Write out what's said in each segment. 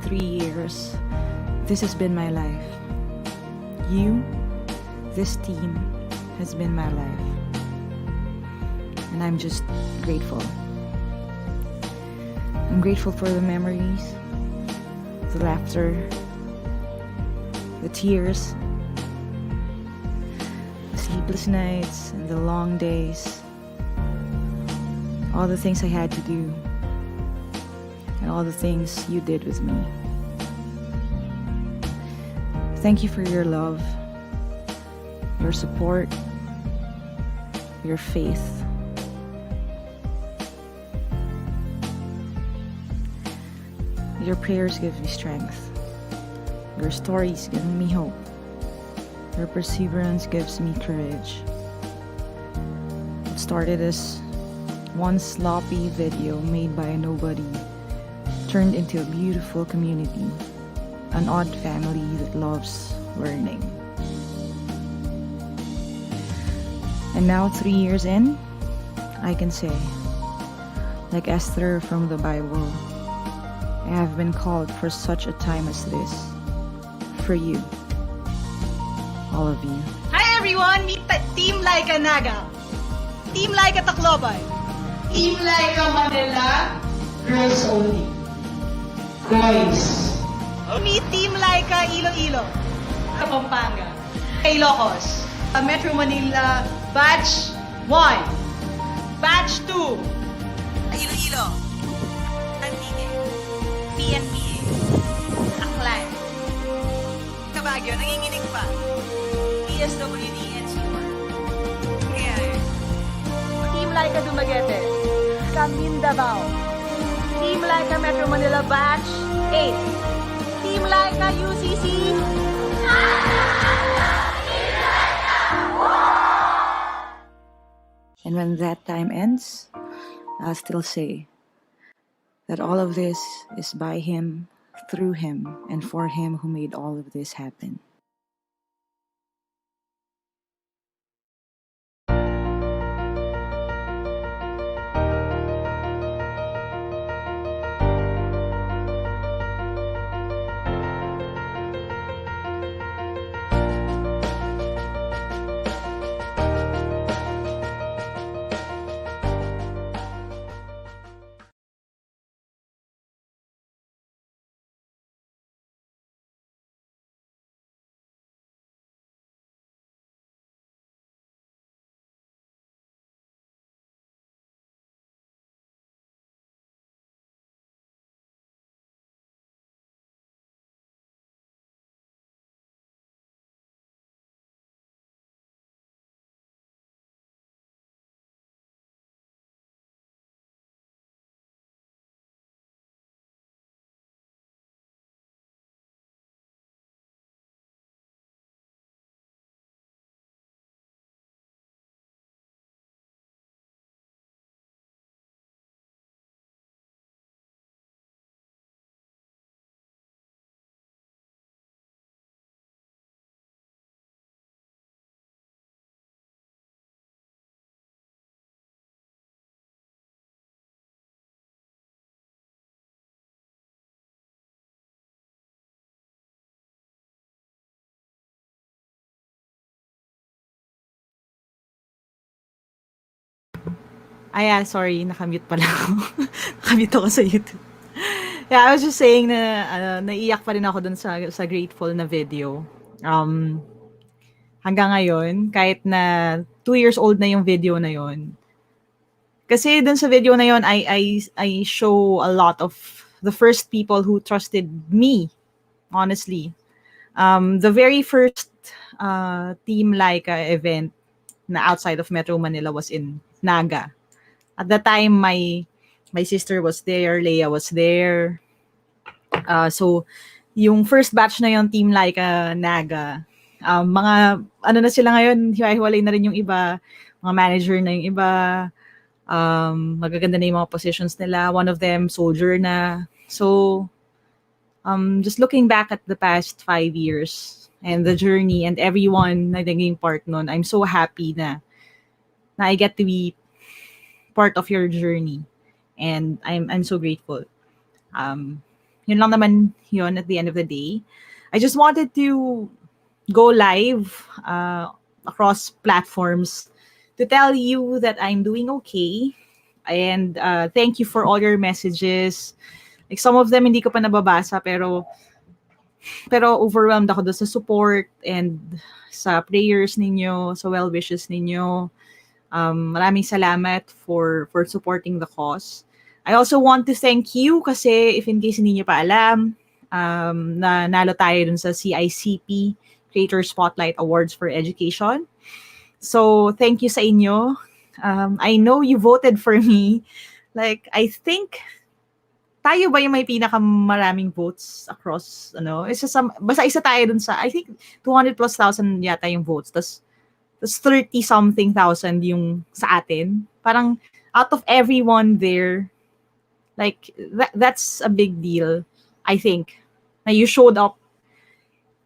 3 years, this has been my life. This team has been my life. And I'm just grateful. I'm grateful for the memories, the laughter, the tears, the sleepless nights, and the long days. All the things I had to do, and all the things you did with me. Thank you for your love, your support, your faith. Your prayers give me strength. Your stories give me hope. Your perseverance gives me courage. It started as one sloppy video made by a nobody, turned into a beautiful community, an odd family that loves learning. And now 3 years in, I can say, like Esther from the Bible, I have been called for such a time as this. For you. All of you. Hi everyone! Meet Team Laika Naga. Team Laika Tacloban. Team Laika Manila, girls only. Boys. Meet Team Laika Iloilo. Pampanga. Ilocos. Metro Manila, Batch 1. Batch 2. Iloilo. Antique. PNPA. Aklan. Baguio, nanginginig pa. PSWD and C1. Kaya Team Laika Dumaguete. Camindabao. Team Laika Metro Manila Batch 8. Team Laika UCC. And when that time ends, I'll still say that all of this is by Him, through Him, and for Him who made all of this happen. Sorry, nakamute pala ako. Nakamute ako sa YouTube. Yeah, I was just saying na naiiyak pa rin ako dun sa grateful na video. Hanggang ngayon, kahit na 2 years old na yung video na yon. Kasi dun sa video na yon, I show a lot of the first people who trusted me, honestly. The very first Team Laika event na outside of Metro Manila was in Naga. At the time, my sister was there, Leia was there. So, yung first batch na yung Team Laika Naga, mga, ano na sila ngayon, hiwalay na rin yung iba, mga manager na yung iba, magaganda na yung mga positions nila. One of them, soldier na. So, just looking back at the past 5 years and the journey and everyone na naging part nun, I'm so happy na I get to be part of your journey. And I'm so grateful. Yun lang naman yun at the end of the day. I just wanted to go live across platforms to tell you that I'm doing okay. And thank you for all your messages. Like some of them hindi ko pa nababasa pero overwhelmed ako doon sa support and sa prayers ninyo, sa well wishes ninyo. Maraming salamat for supporting the cause. I also want to thank you kasi if in case hindi niyo pa alam, na nalo tayo dun sa CICP Creator Spotlight Awards for Education. So, thank you sa inyo. I know you voted for me. Like, I think tayo ba yung may pinakamaraming votes across, basta isa tayo dun sa, I think 200 plus thousand yata yung votes. Tas 30 something thousand yung sa atin. Parang out of everyone there, like that's a big deal, I think. Na you showed up.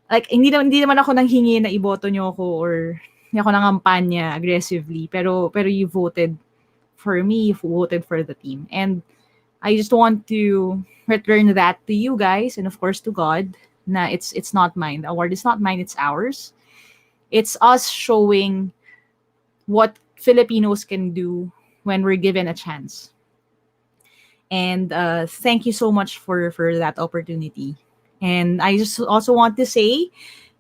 Like hindi naman ako nanghingi na iboto niyo ako or hindi ako nangampanya aggressively, pero you voted for me, you voted for the team. And I just want to return that to you guys and of course to God na it's not mine. The award is not mine, it's ours. It's us showing what Filipinos can do when we're given a chance. And thank you so much for that opportunity. And I just also want to say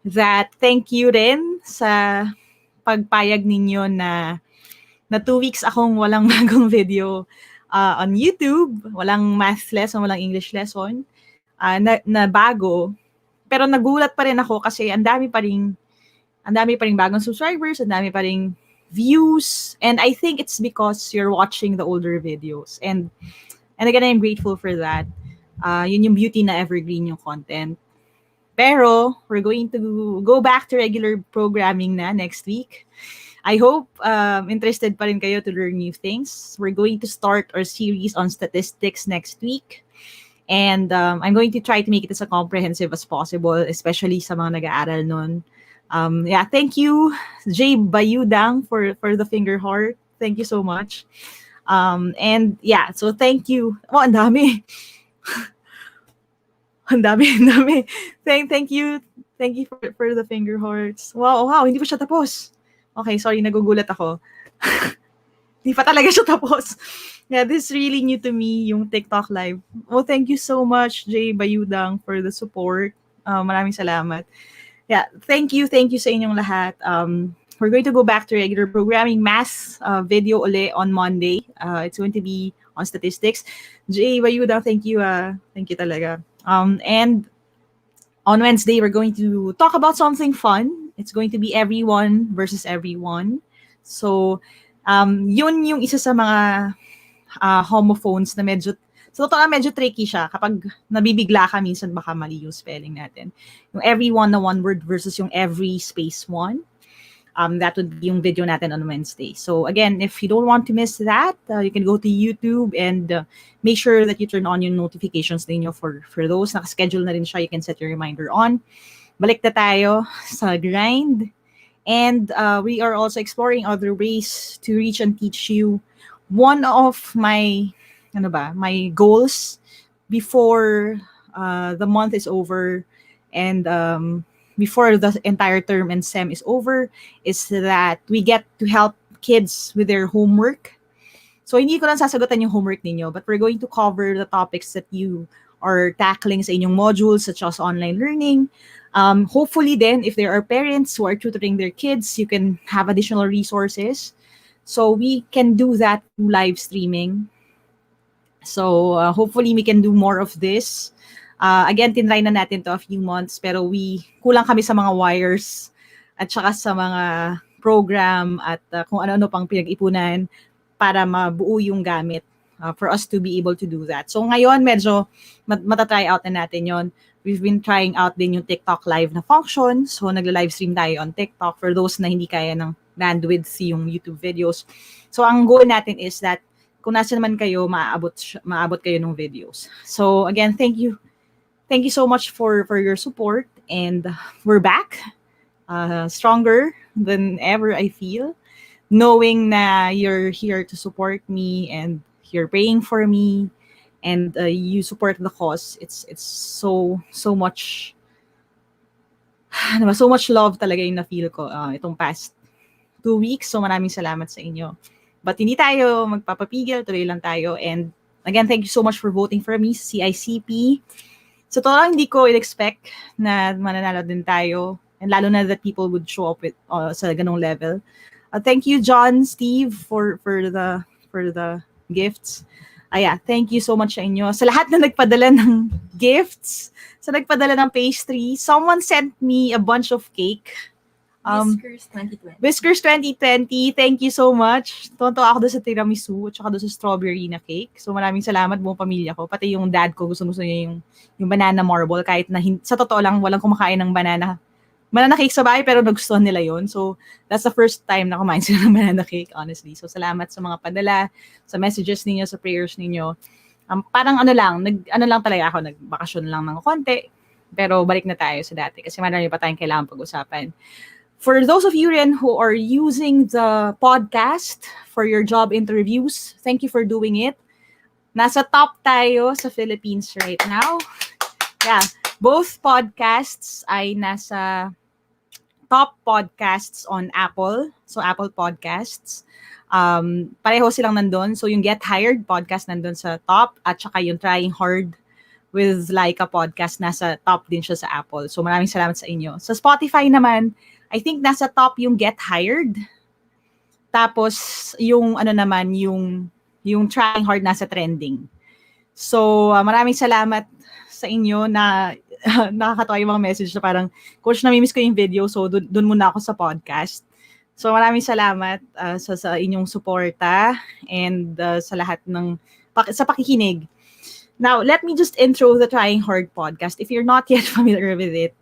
that thank you rin sa pagpayag ninyo na 2 weeks akong walang bagong video on YouTube, walang math lesson, walang English lesson, na bago. Pero nagulat pa rin ako kasi ang dami pa ring bagong subscribers, ang dami pa ring views, and I think it's because you're watching the older videos. And again, I'm grateful for that. Yun yung beauty na evergreen yung content. Pero we're going to go back to regular programming na next week. I hope interested pa rin kayo to learn new things. We're going to start our series on statistics next week. And I'm going to try to make it as comprehensive as possible, especially sa mga nag-aaral nun. Thank you, Jay Bayudang, for the finger heart. Thank you so much. So thank you. Oh, ang dami. Ang dami. Thank you for the finger hearts. Wow, hindi pa siya tapos. Okay, sorry, nagugulat ako. Hindi pa talaga siya tapos. Yeah, this is really new to me, yung TikTok live. Well, thank you so much, Jay Bayudang, for the support. Maraming salamat. Yeah, thank you sa inyong lahat. We're going to go back to regular programming. Math video uli on Monday. It's going to be on statistics. Jay Bayuda, thank you talaga. And on Wednesday, we're going to talk about something fun. It's going to be everyone versus everyone. So, yun yung isa sa mga homophones na medyo tricky siya. Kapag nabibigla ka, minsan baka mali yung spelling natin. Yung everyone na one word versus yung every space one. That would be yung video natin on Wednesday. So again, if you don't want to miss that, you can go to YouTube and make sure that you turn on yung notifications ninyo for those. Nakaschedule na rin siya. You can set your reminder on. Balik na tayo sa grind. And we are also exploring other ways to reach and teach you. One of my goals before the month is over and before the entire term and SEM is over is that we get to help kids with their homework. So hindi ko lang sasagutan yung homework ninyo, but we're going to cover the topics that you are tackling sa inyong modules such as online learning. Hopefully then, if there are parents who are tutoring their kids, you can have additional resources. So we can do that through live streaming. So hopefully we can do more of this. Again, tinry na natin to a few months, pero kulang kami sa mga wires at saka sa mga program at kung ano-ano pang pinag-ipunan para mabuo yung gamit for us to be able to do that. So ngayon, medyo matatry out na natin yon. We've been trying out din yung TikTok live na function. So nagla-live stream tayo on TikTok for those na hindi kaya ng bandwidth yung YouTube videos. So ang goal natin is that kung nasa naman kayo, maabot kayo ng videos. So again, thank you. Thank you so much for your support. And we're back. Stronger than ever, I feel. Knowing na you're here to support me and you're praying for me. and you support the cause, it's so much, ano ba, so much love talaga yung na-feel ko itong past 2 weeks. So maraming salamat sa inyo. But hindi tayo magpapapigil, tuloy lang tayo. And again, thank you so much for voting for me sa CICP. So totoo lang, hindi ko in-expect na mananalo din tayo. And lalo na that people would show up with, sa ganong level. Thank you, John, Steve, for the gifts. Yeah, thank you so much sa inyo. Sa lahat na nagpadala ng gifts, sa nagpadala ng pastry, someone sent me a bunch of cake. Whiskers 2020. Whiskers 2020, thank you so much. Tonto ako doon sa tiramisu at saka doon sa strawberry na cake. So maraming salamat buong pamilya ko. Pati yung dad ko, gusto niya yung banana marble. Kahit na sa totoo lang, walang kumakain ng banana cake sa bahay, pero nagustuhan nila yon. So that's the first time na kumain sila ng banana cake, honestly. So salamat sa mga padala, sa messages ninyo, sa prayers ninyo. Parang ano lang talaga ako, nagbakasyon lang ng konti. Pero balik na tayo sa dati kasi marami pa tayong kailangan pag-usapan. For those of you rin who are using the podcast for your job interviews, thank you for doing it. Nasa top tayo sa Philippines right now. Yeah, both podcasts ay nasa top podcasts on Apple. So Apple Podcasts. Pareho silang nandun. So yung Get Hired podcast nandun sa top at saka yung Trying Hard with Laika podcast nasa top din siya sa Apple. So maraming salamat sa inyo. Sa Spotify naman, I think nasa top yung Get Hired. Tapos yung ano naman, yung Trying Hard nasa trending. So maraming salamat sa inyo na nakakatawa yung mga message na parang, Coach, namimiss ko yung video, so dun muna ako sa podcast. So maraming salamat sa inyong suporta and sa lahat ng sa pakikinig. Now, let me just intro the Trying Hard podcast. If you're not yet familiar with it,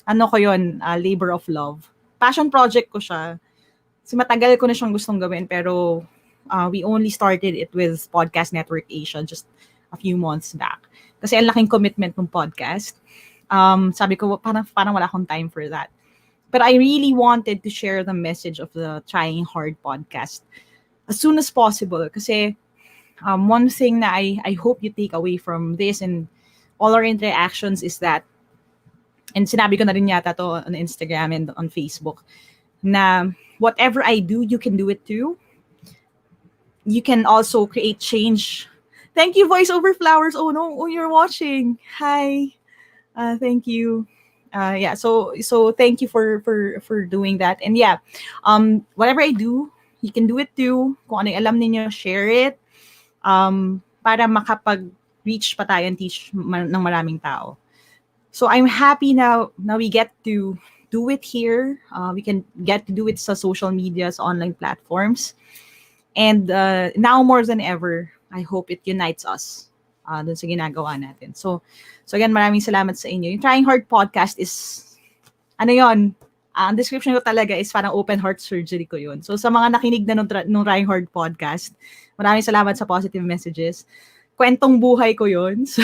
ano ko yun, labor of love. Passion project ko siya. Kasi matagal ko na siyang gustong gawin, pero we only started it with Podcast Network Asia just a few months back. Kasi ang laking commitment ng podcast. Sabi ko, parang wala akong time for that. But I really wanted to share the message of the Trying Hard podcast as soon as possible. Kasi one thing na I hope you take away from this and all our interactions is that, and sinabi ko na rin yata to on Instagram and on Facebook, na whatever I do, you can do it too. You can also create change. Thank you, Voice Over Flowers. Oh no, you're watching. Hi. Thank you. Yeah, so thank you for doing that. And yeah, whatever I do, you can do it too. Kung ano yung alam ninyo, share it. Para makapag-reach pa tayo and teach ng maraming tao. So I'm happy now we get to do it here. We can get to do it sa social media, sa online platforms. And now more than ever, I hope it unites us dun sa ginagawa natin. So again, maraming salamat sa inyo. Yung Trying Hard podcast is, ano yon? Ang description ko talaga is parang open heart surgery ko yun. So sa mga nakinig na nung Trying Hard podcast, maraming salamat sa positive messages. Kwentong buhay ko yun. So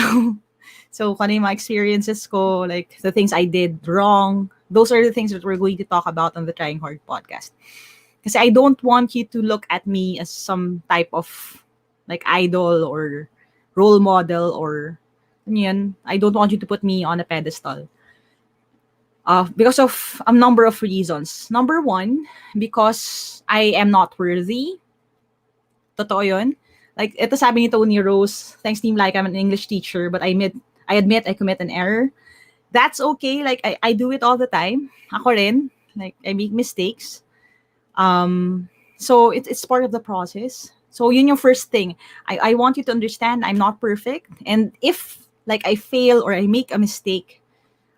kung ano yung mga experiences ko, like the things I did wrong, those are the things that we're going to talk about on the Trying Hard podcast. Kasi I don't want you to look at me as some type of like idol or role model or yun. I don't want you to put me on a pedestal. Because of a number of reasons. Number one, because I am not worthy. Totoo yun. Like, ito sabi ni Tony Rose, thanks Team Like, I'm an English teacher, but I admit I commit an error. That's okay. Like, I do it all the time. Ako rin. Like, I make mistakes. So, it's part of the process. So, yun yung first thing. I want you to understand I'm not perfect. And if, like, I fail or I make a mistake,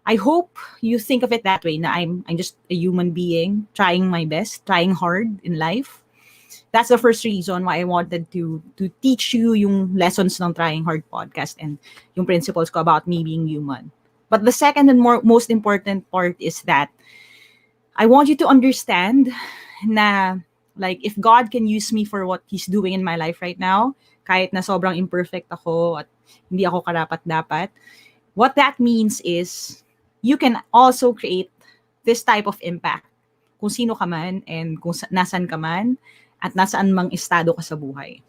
I hope you think of it that way, na I'm just a human being, trying my best, trying hard in life. That's the first reason why I wanted to teach you yung lessons ng Trying Hard podcast and yung principles ko about me being human. But the second and most important part is that I want you to understand na, like, if God can use me for what He's doing in my life right now, kahit na sobrang imperfect ako at hindi ako karapat-dapat, what that means is you can also create this type of impact kung sino ka man and kung nasan ka man at nasaan mang estado ka sa buhay.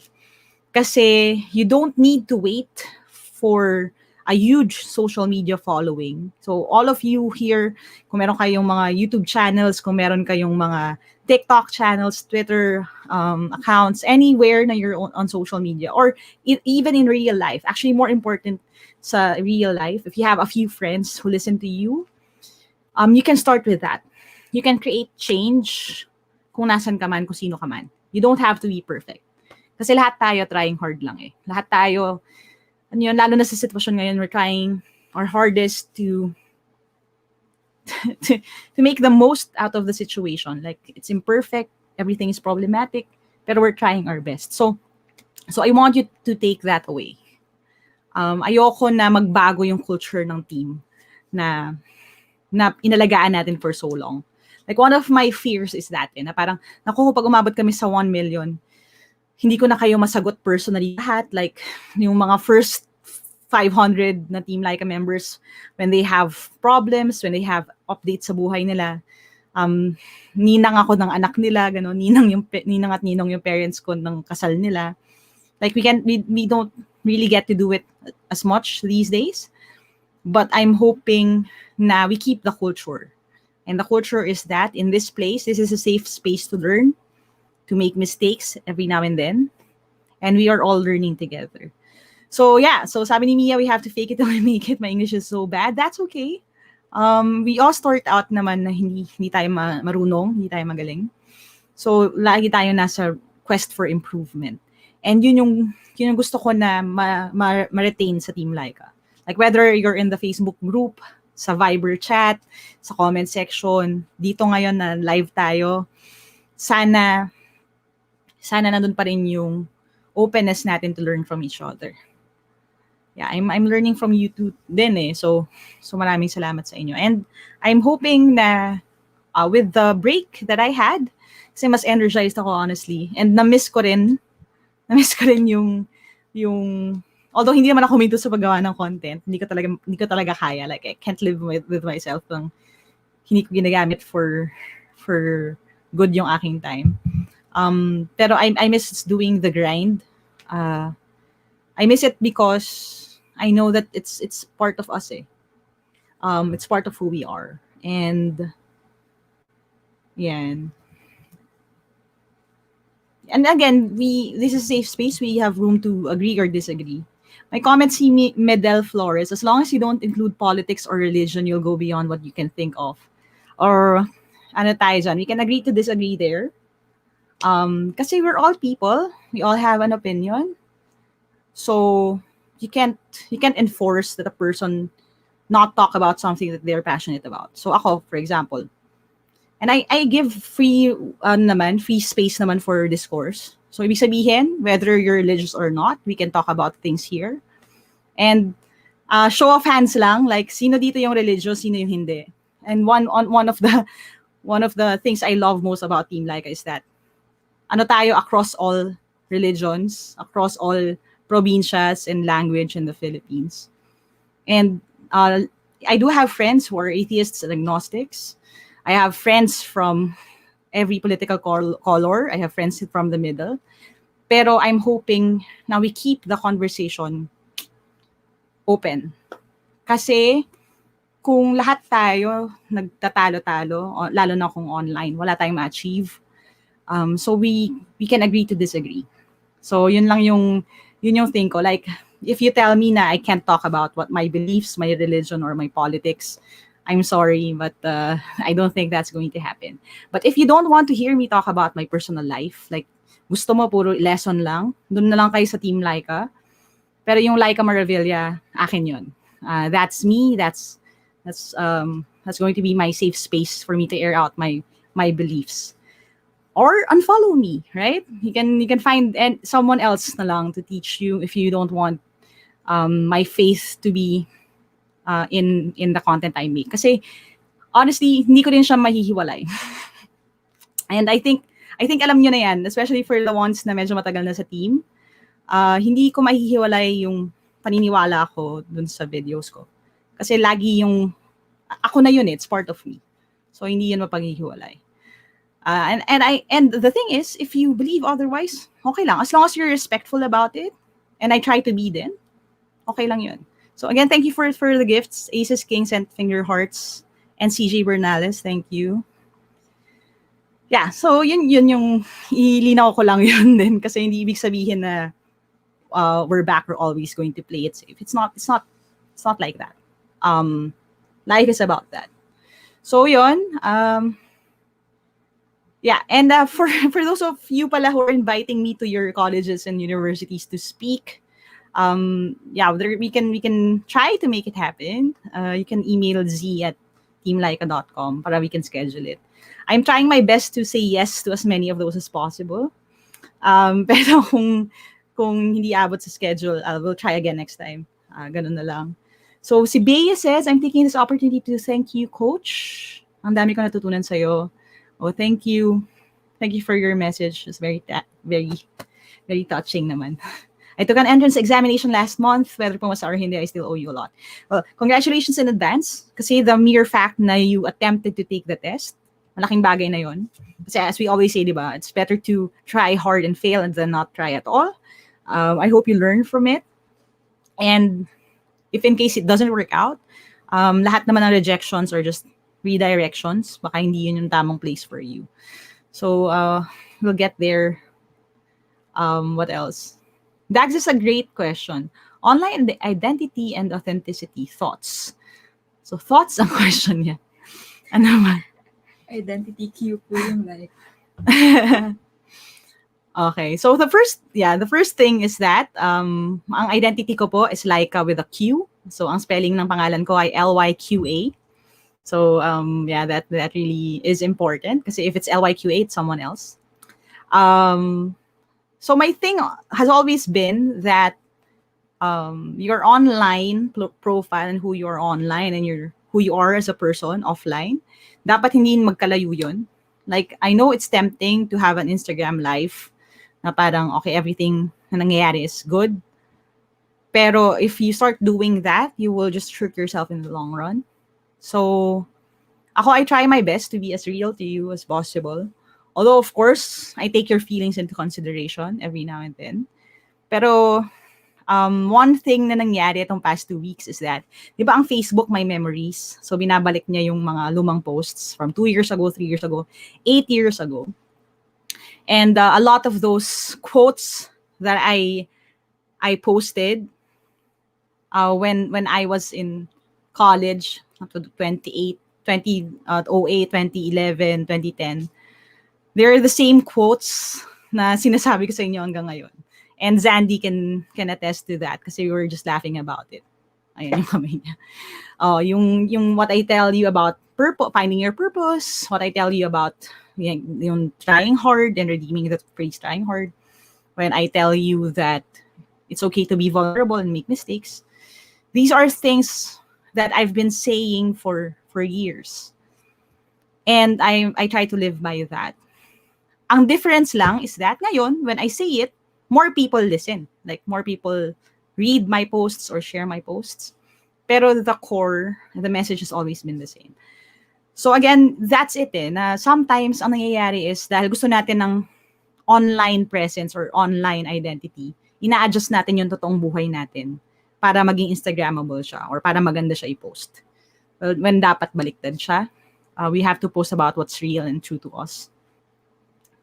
Kasi you don't need to wait for a huge social media following. So all of you here, kung meron kayong mga YouTube channels, kung meron kayong mga TikTok channels, Twitter accounts, anywhere na you're on social media, or even in real life, actually more important sa real life, if you have a few friends who listen to you, you can start with that. You can create change kung nasan ka man, kung sino ka man. You don't have to be perfect. Kasi lahat tayo trying hard lang eh. Lahat tayo, ano yun, lalo na sa sitwasyon ngayon, we're trying our hardest to to make the most out of the situation. Like, it's imperfect, everything is problematic, pero we're trying our best. So I want you to take that away. Ayoko na magbago yung culture ng team na inalagaan natin for so long. Like, one of my fears is that, na parang, naku, pag umabot kami sa 1 million, hindi ko na kayo masagot personally lahat. Like, yung mga first 500 na Team Laika members, when they have problems, when they have updates sa buhay nila, ninang ako ng anak nila, gano'n, ninang at ninong yung parents ko ng kasal nila. Like, we don't really get to do it as much these days. But I'm hoping na we keep the culture. And the culture is that in this place, this is a safe space to learn, to make mistakes every now and then. And we are all learning together. So yeah, so sabi ni Mia, we have to fake it till we make it. My English is so bad. That's okay. We all start out naman na hindi tayo marunong, hindi tayo magaling. So lagi tayo nasa quest for improvement. And yun yung gusto ko na ma-retain sa Team Laika. Like, whether you're in the Facebook group, sa Viber chat, sa comment section, dito ngayon na live tayo, sana nandun pa rin yung openness natin to learn from each other. Yeah, I'm learning from you too din eh. So maraming salamat sa inyo. And I'm hoping na with the break that I had, kasi mas energized ako honestly, and na-miss ko rin yung although hindi naman ako minto sa paggawa ng content, hindi ko talaga kaya. Like, I can't live with myself nang hindi ko ginagamit for good yung aking time. Pero I miss doing the grind. I miss it because I know that it's part of us eh. It's part of who we are. And yan. And again, this is a safe space. We have room to agree or disagree. My comment, si Medel Flores, as long as you don't include politics or religion, you'll go beyond what you can think of. Or, ano tayo dyan, we can agree to disagree there. Kasi we're all people. We all have an opinion. So, you can't enforce that a person not talk about something that they're passionate about. So, ako, for example, and I give free space naman for discourse. So, ibig sabihin, whether you're religious or not, we can talk about things here. And show of hands lang, like, sino dito yung religious, sino yung hindi. And one of the things I love most about Team Laika is that ano tayo across all religions, across all provincias and language in the Philippines. And I do have friends who are atheists and agnostics. I have friends from every political color. I have friends from the middle. Pero I'm hoping na we keep the conversation open. Kasi kung lahat tayo nagtatalo-talo, lalo na kung online, wala tayong ma-achieve. So we can agree to disagree. So yun yung thing ko. Like, if you tell me na I can't talk about what my beliefs, my religion, or my politics, I'm sorry, but I don't think that's going to happen. But if you don't want to hear me talk about my personal life, like, gusto mo puro lesson lang, doon na lang kayo sa Team Laika. Pero yung Laika Maravilla, akin yun. That's me. That's going to be my safe space for me to air out my beliefs. Or unfollow me, right? You can find someone else na lang to teach you if you don't want my faith to be in the content I make. Kasi honestly, hindi ko rin siya mahihiwalay. And I think alam nyo na yan, especially for the ones na medyo matagal na sa team. Hindi ko mahihiwalay yung paniniwala ko dun sa videos ko. Kasi lagi ako na yun, it's part of me. So hindi yun mapaghihiwalay. And the thing is, if you believe otherwise, okay lang. As long as you're respectful about it, and I try to be then, okay lang yun. So again, thank you for the gifts. Aces King sent finger hearts, and CJ Bernales, thank you. Yeah, so yun yung ilinaw ko lang yun din kasi hindi ibig sabihin na we're back, we're always going to play it safe. It's not like that. Life is about that. So yun, yeah, and for those of you pala who are inviting me to your colleges and universities to speak, yeah, we can try to make it happen. You can email z@teamlaika.com para we can schedule it. I'm trying my best to say yes to as many of those as possible. Pero kung hindi abot sa schedule, we'll try again next time. Ganun na lang. So si Bea says, I'm taking this opportunity to thank you, Coach. Ang dami ko natutunan sa'yo. Oh, thank you. Thank you for your message. It's very, very, very touching naman. I took an entrance examination last month. Whether pumasa or hindi, I still owe you a lot. Well, congratulations in advance. Kasi the mere fact na you attempted to take the test, malaking bagay na yon. Kasi as we always say, di ba, it's better to try hard and fail than not try at all. I hope you learn from it. And if in case it doesn't work out, lahat naman ng rejections or just redirections, baka hindi yun yung tamang place for you. So, we'll get there. What else? Dax is a great question. Online identity and authenticity, thoughts. So, thoughts ang question niya. Ano man? Identity Q po yung like. Okay. So, the first thing is that, ang identity ko po is Laika with a Q. So, ang spelling ng pangalan ko ay Lyqa. So, yeah, that really is important kasi if it's Lyqa, it's someone else. So my thing has always been that your online profile and who you are online and who you are as a person offline, dapat hindi magkalayo yun. Like, I know it's tempting to have an Instagram live na parang, okay, everything na nangyayari is good. Pero if you start doing that, you will just trick yourself in the long run. So, I try my best to be as real to you as possible. Although, of course, I take your feelings into consideration every now and then. Pero, one thing na nangyari itong past 2 weeks is that, di ba ang Facebook may memories? So, binabalik niya yung mga lumang posts from 2 years ago, 3 years ago, 8 years ago. And a lot of those quotes that I posted when I was in college, 2008, 2011, 2010, they're the same quotes na sinasabi ko sa inyo hanggang ngayon. And Zandy can attest to that kasi we were just laughing about it. Ayan yung kamay niya. Yung what I tell you about finding your purpose, what I tell you about yung trying hard and redeeming the phrase trying hard. When I tell you that it's okay to be vulnerable and make mistakes. These are things that I've been saying for years. And I try to live by that. Ang difference lang is that ngayon, when I say it, more people listen. Like, more people read my posts or share my posts. Pero the core, the message has always been the same. So again, that's it na sometimes ang nangyayari is dahil gusto natin ng online presence or online identity, ina-adjust natin yung totoong buhay natin para maging Instagrammable siya or para maganda siya i-post. Well, when dapat baliktad siya, we have to post about what's real and true to us.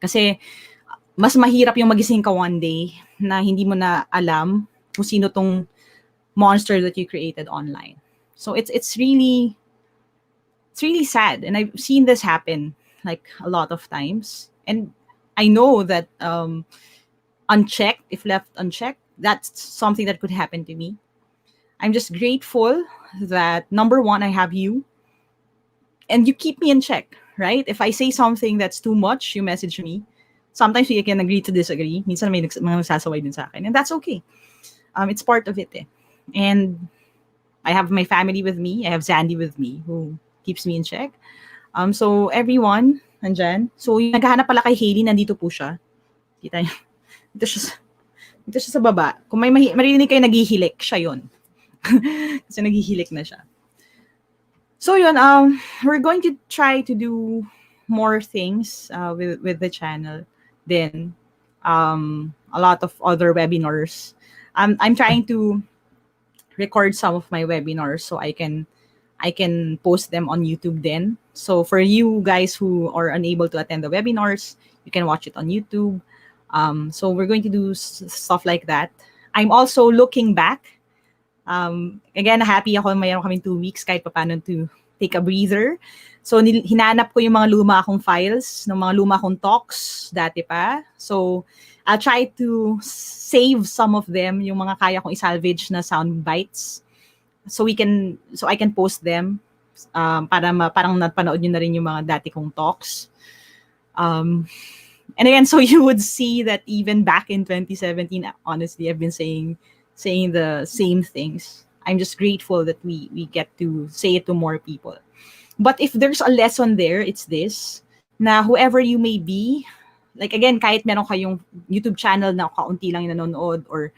Kasi mas mahirap yung magising ka one day na hindi mo na alam kung sino tong monster that you created online. So it's really sad, and I've seen this happen like a lot of times. And I know that unchecked, if left unchecked, that's something that could happen to me. I'm just grateful that number one, I have you, and you keep me in check, right? If I say something that's too much, you message me. Sometimes we can agree to disagree. Minsan may mga nagsasaway din sa akin, and that's okay. It's part of it. And I have my family with me. I have Zandy with me who keeps me in check. So everyone, nandyan. So yung naghahanap pala kay Hailey, nandito po siya. Kita niyo. Dito siya sa baba. Kung may marinig kayo naghihilik, siya yun. Kasi naghihilik na siya. So yun, we're going to try to do more things with the channel. Then a lot of other webinars. I'm trying to record some of my webinars so I can post them on YouTube then. So for you guys who are unable to attend the webinars, you can watch it on YouTube. So we're going to do stuff like that. I'm also looking back. Again, happy ako mayroon kaming 2 weeks kahit pa paano to take a breather. So hinanap ko yung mga luma kong files, ng mga luma kong talks dati pa. So I'll try to save some of them, yung mga kaya kong isalvage na sound bites. So I can post them para parang napanood niyo na rin yung mga dati kong talks. And again, so you would see that even back in 2017, honestly, I've been saying the same things. I'm just grateful that we get to say it to more people. But if there's a lesson there, it's this, na whoever you may be, like again, kahit meron kayong YouTube channel na kaunti lang yung nanonood, or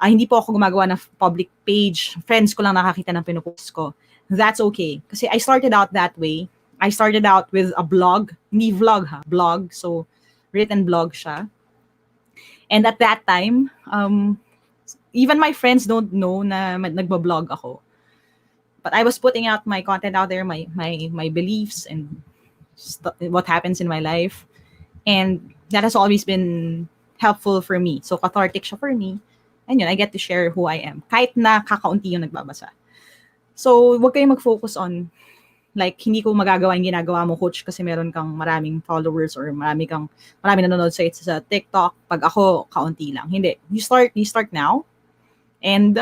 hindi po ako gumagawa ng public page, friends ko lang nakakita ng pinupost ko, that's okay. Kasi I started out that way. I started out with a blog, hindi vlog ha, blog. So, written blog siya. And at that time, even my friends don't know na nagbablog ako. But I was putting out my content out there, my beliefs and what happens in my life. And that has always been helpful for me. So cathartic siya for me. And yun, I get to share who I am. Kahit na kakaunti yung nagbabasa. So wag kayong mag-focus on, like, hindi ko magagawa yung ginagawa mo, coach, kasi meron kang maraming followers or marami nanonood sa TikTok. Pag ako, kaunti lang. Hindi. You start now. And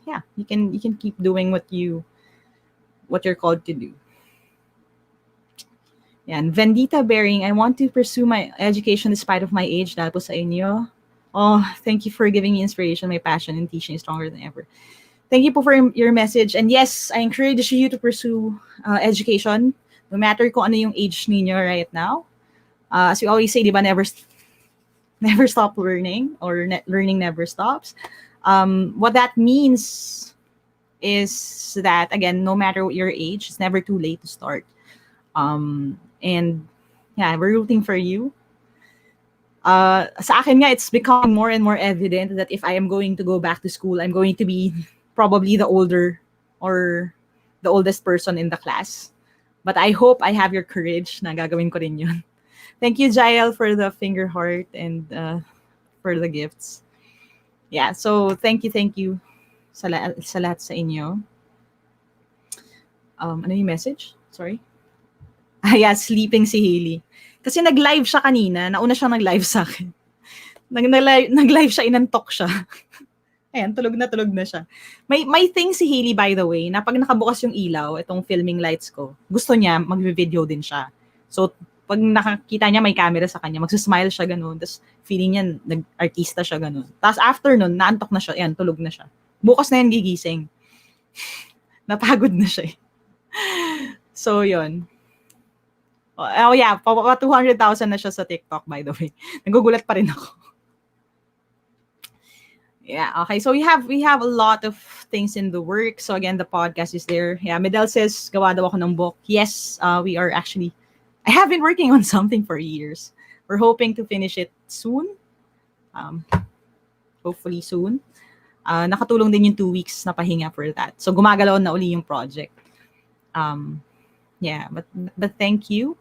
yeah, you can keep doing what you're called to do. Yan. Vendita Bearing, I want to pursue my education despite of my age. Dahil po sa inyo. Oh, thank you for giving me inspiration. My passion in teaching is stronger than ever. Thank you po for your message. And yes, I encourage you to pursue education, no matter kung ano yung age ninyo right now. As we always say, di ba, never stop learning, or learning never stops. What that means is that, again, no matter your age, it's never too late to start. And yeah, we're rooting for you. Sa akin nga, it's becoming more and more evident that if I am going to go back to school, I'm going to be probably the older or the oldest person in the class. But I hope I have your courage na gagawin ko rin yun. Thank you, Jael, for the finger heart and for the gifts. Yeah, so thank you sa lahat sa inyo. Ano yung message? Sorry. Yeah, sleeping si Hailey. Kasi nag-live siya kanina. Nauna siyang nag-live sa akin. Nag-live siya, inantok siya. Ayan, tulog na siya. May thing si Hailey, by the way, na pag nakabukas yung ilaw, itong filming lights ko, gusto niya, mag-video din siya. So, pag nakakita niya may camera sa kanya, magsismile siya ganun. Tapos, feeling niya, nag-artista siya ganun. Tapos, after nun, naantok na siya. Ayan, tulog na siya. Bukas na yan gigising. Napagod na siya eh. So, yun. Oh yeah, 200,000 na siya sa TikTok, by the way. Nagugulat pa rin ako. Yeah, okay. So we have a lot of things in the work. So again, the podcast is there. Yeah, Medel says, gawa daw ako ng book. Yes, we are actually, I have been working on something for years. We're hoping to finish it soon. Hopefully soon. Nakatulong din yung 2 weeks na pahinga for that. So gumagalaw na uli yung project. Yeah, but thank you.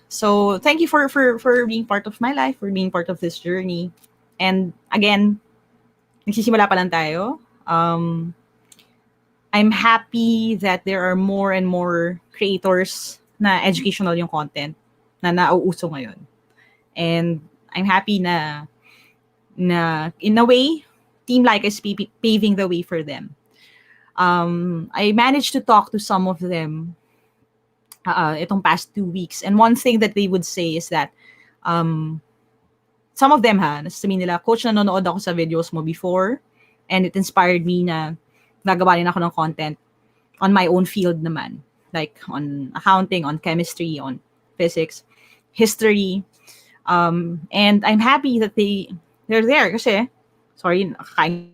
So thank you for being part of my life, for being part of this journey. And again, nagsisimula pa lang tayo. I'm happy that there are more and more creators na educational yung content na nauuso ngayon. And I'm happy na in a way, Team Like is paving the way for them. I managed to talk to some of them itong past 2 weeks. And one thing that they would say is that some of them nasasabihin nila, Coach, nanonood ako sa videos mo before and it inspired me na gagawa rin ako ng content on my own field naman. Like on accounting, on chemistry, on physics, history. And I'm happy that they're there kasi, sorry, nakakain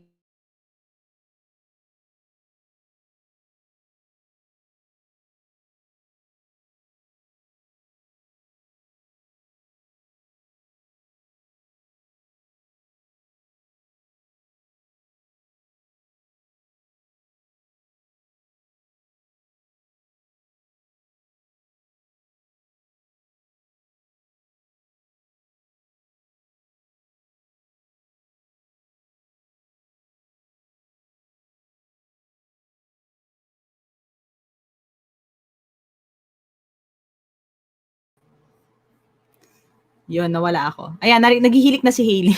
Yun, nawala ako. Ayan, naghihilik na si Hailey.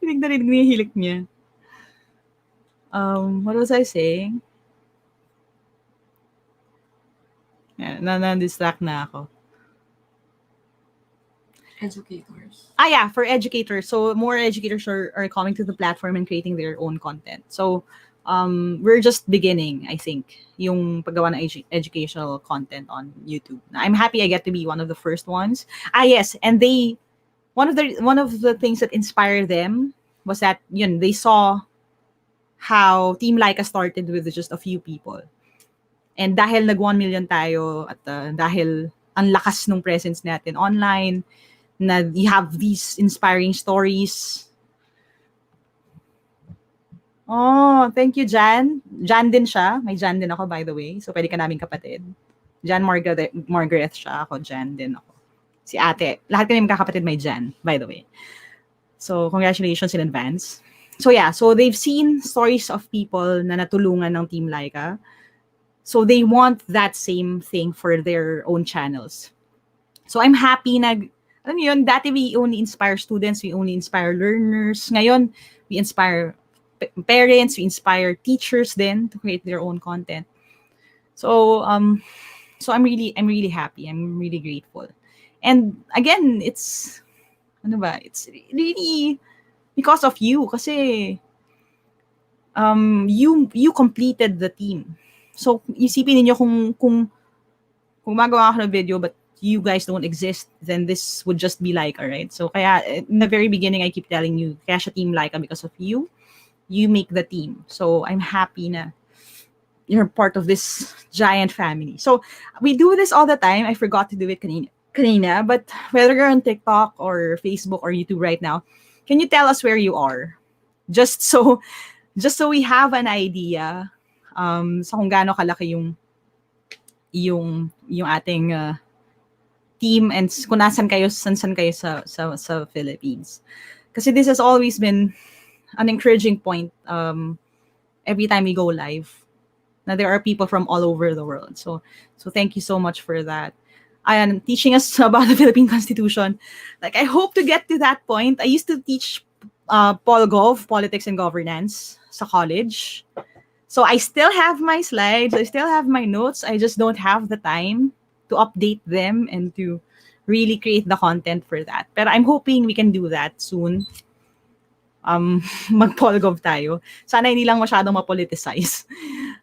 Narinig na yung hilik niya. What was I saying? Yeah, na-distract na ako. Educators. Yeah, for educators. So more educators are coming to the platform and creating their own content. So we're just beginning, I think, yung paggawa ng educational content on YouTube. I'm happy I get to be one of the first ones. Yes, and one of the things that inspired them was that they saw how Team Laika started with just a few people. And dahil nag 1 million tayo at dahil ang lakas ng presence natin online, na you have these inspiring stories. Oh, thank you, Jan. Jan din siya. May Jan din ako, by the way. So, pwede ka naming kapatid. Jan Margaret siya. Ako, Jan din ako. Si ate. Lahat kami magkakapatid may Jan, by the way. So, congratulations in advance. So, yeah. So, they've seen stories of people na natulungan ng Team Laika. So, they want that same thing for their own channels. So, I'm happy alam mo yun, dati we only inspire students, we only inspire learners. Ngayon, we inspire parents, we inspire teachers then to create their own content. So I'm really happy. I'm really grateful. And again, it's really because of you kasi you completed the team. So isipin niyo kung magawa ako ng video but you guys don't exist, then this would just be Laika, right? So kaya in the very beginning, I keep telling you, kaya siya Team Laika because of you. You make the team. So I'm happy na you're part of this giant family. So we do this all the time. I forgot to do it kanina, but whether you're on TikTok or Facebook or YouTube right now, can you tell us where you are? Just so we have an idea sa kung gaano kalaki yung ating team and kung san kayo sa Philippines. Kasi this has always been an encouraging point every time we go live. Now there are people from all over the world. So thank you so much for that. And teaching us about the Philippine Constitution. Like I hope to get to that point. I used to teach Polgov, Politics and Governance, sa college. So I still have my slides, I still have my notes. I just don't have the time to update them and to really create the content for that. But I'm hoping we can do that soon. Mag-Polgov tayo. Sana hindi lang masyadong mapoliticize.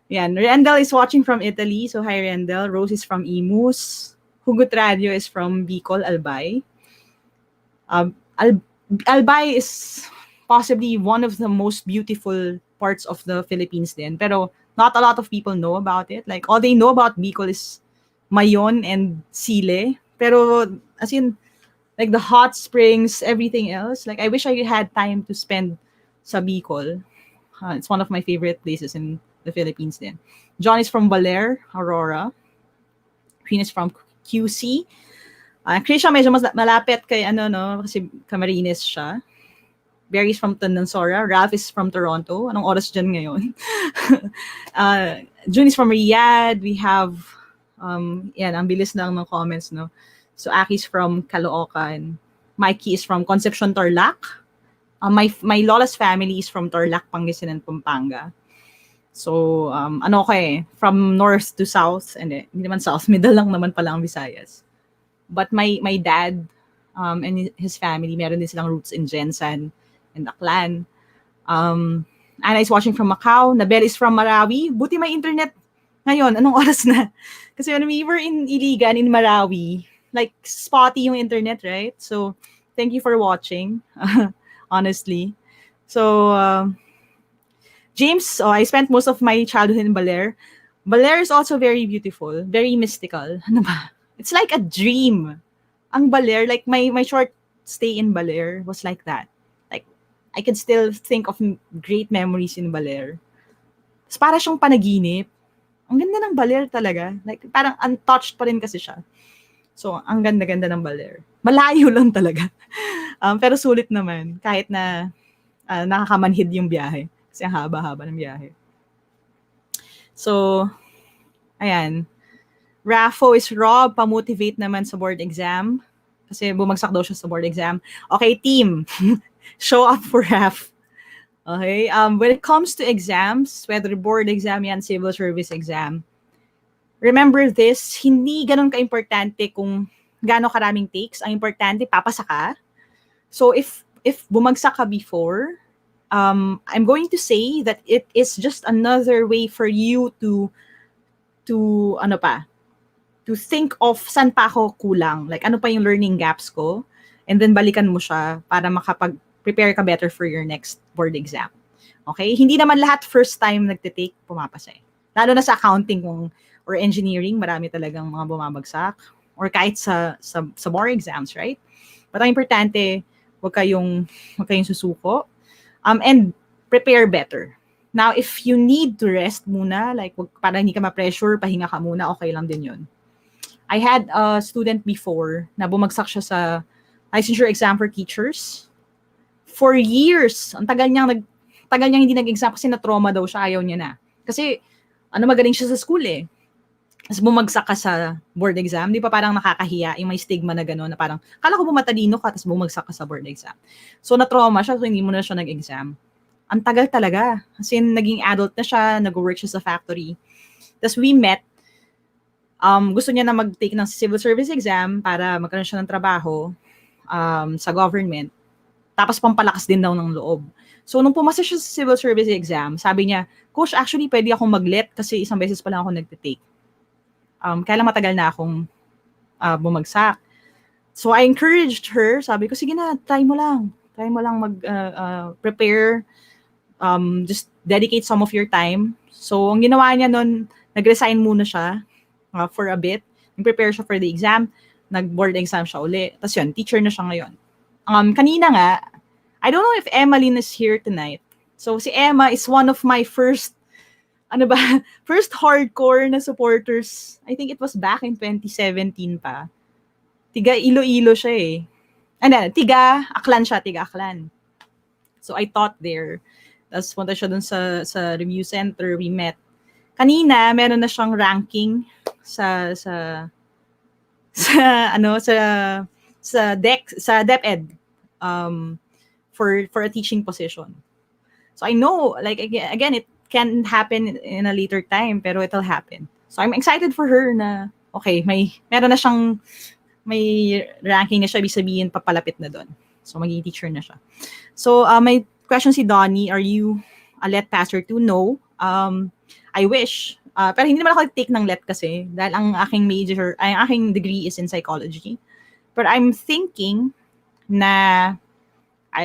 Yan. Rendel is watching from Italy. So hi Rendel. Rose is from Imus. Hugot Radio is from Bicol, Albay. Albay is possibly one of the most beautiful parts of the Philippines din. Pero not a lot of people know about it. Like all they know about Bicol is Mayon and Sile. Pero as in, like the hot springs, everything else. Like I wish I had time to spend sa Bicol. It's one of my favorite places in the Philippines then. John is from Baler, Aurora. Queen is from QC. Krisha medyo mas malapit kay kasi Camarines siya. Barry is from Tandansora. Ralph is from Toronto. Anong oras dyan ngayon? June is from Riyadh. We have, ang bilis lang ng comments, no? So, Aki's from Caloocan. Mikey is from Concepcion, Tarlac. My lola's family is from Tarlac, Pangasinan, Pampanga. So, from north to south, hindi naman south, middle lang naman pala ang Visayas. But my dad and his family, meron din silang roots in Jensan and Aklan. Anna is watching from Macau. Nabel is from Marawi. Buti may internet ngayon. Anong oras na? Kasi when we were in Iligan, in Marawi, like spotty yung internet, right? So, thank you for watching, honestly. So, James, I spent most of my childhood in Baler. Baler is also very beautiful, very mystical. Ano ba? It's like a dream. Ang Baler, like my short stay in Baler was like that. Like, I can still think of great memories in Baler. It's para siyang panaginip. Ang ganda ng Baler talaga. Like, parang untouched pa rin kasi siya. So, ang ganda-ganda ng Baler. Malayo lang talaga. Pero sulit naman. Kahit na nakakamanhid yung biyahe. Kasi ang haba-haba ng biyahe. So, ayan. Raffo is Rob, pamotivate naman sa board exam. Kasi bumagsak daw siya sa board exam. Okay, team. Show up for half. Okay? When it comes to exams, whether board exam yan, civil service exam, remember this, hindi ganun ka-importante kung gaano karaming takes. Ang importante, papasa ka. So if bumagsak ka before, I'm going to say that it is just another way for you to ano pa, to think of saan pa ako kulang. Like, ano pa yung learning gaps ko? And then, balikan mo siya para makapag-prepare ka better for your next board exam. Okay? Hindi naman lahat first time nagtitake, pumapasa eh. Lalo na sa accounting or engineering, marami talagang mga bumabagsak. Or kahit sa board exams, right? But ang importante, huwag kayong susuko. And prepare better. Now, if you need to rest muna, like para hindi ka ma-pressure, pahinga ka muna, okay lang din yun. I had a student before na bumagsak siya sa licensure exam for teachers. For years, ang tagal niyang hindi nag-exam kasi na-trauma daw siya, ayaw niya na. Kasi, magaling siya sa school eh. Tapos bumagsak ka sa board exam, di pa parang nakakahiya, yung may stigma na gano'n, na parang, kala ko matalino ka, tapos bumagsak ka sa board exam. So, na-trauma siya, so hindi mo na siya nag-exam. Ang tagal talaga. Kasi naging adult na siya, nag-work siya sa factory. Tapos we met, gusto niya na mag-take ng civil service exam para magkaroon siya ng trabaho sa government. Tapos pampalakas din daw ng loob. So, nung pumasa siya sa civil service exam, sabi niya, Coach, actually, pwede akong mag-let kasi isang beses pa lang ako nag-take. Kaya lang matagal na akong bumagsak. So, I encouraged her. Sabi ko, sige na, try mo lang. Try mo lang mag-prepare. Just dedicate some of your time. So, ang ginawa niya nun, nag-resign muna siya for a bit. Nag-prepare siya for the exam. Nag-board exam siya uli. Tapos yun, teacher na siya ngayon. Kanina nga, I don't know if Emmeline is here tonight. So, si Emma is one of my first hardcore na supporters. I think it was back in 2017 pa. Tiga Iloilo siya eh. Tiga Aklan. So, I taught there. Tapos punta siya dun sa review center, we met. Kanina, meron na siyang ranking sa DepEd for a teaching position. So I know, like, again, it can happen in a later time, pero it'll happen. So I'm excited for her na, okay, meron na siyang, may ranking na siya, ibig sabihin, papalapit na doon. So magiging teacher na siya. So may question si Donnie, are you a LET passer too? No. I wish. Pero hindi naman ako take ng LET kasi dahil ang aking degree is in psychology. But I'm thinking na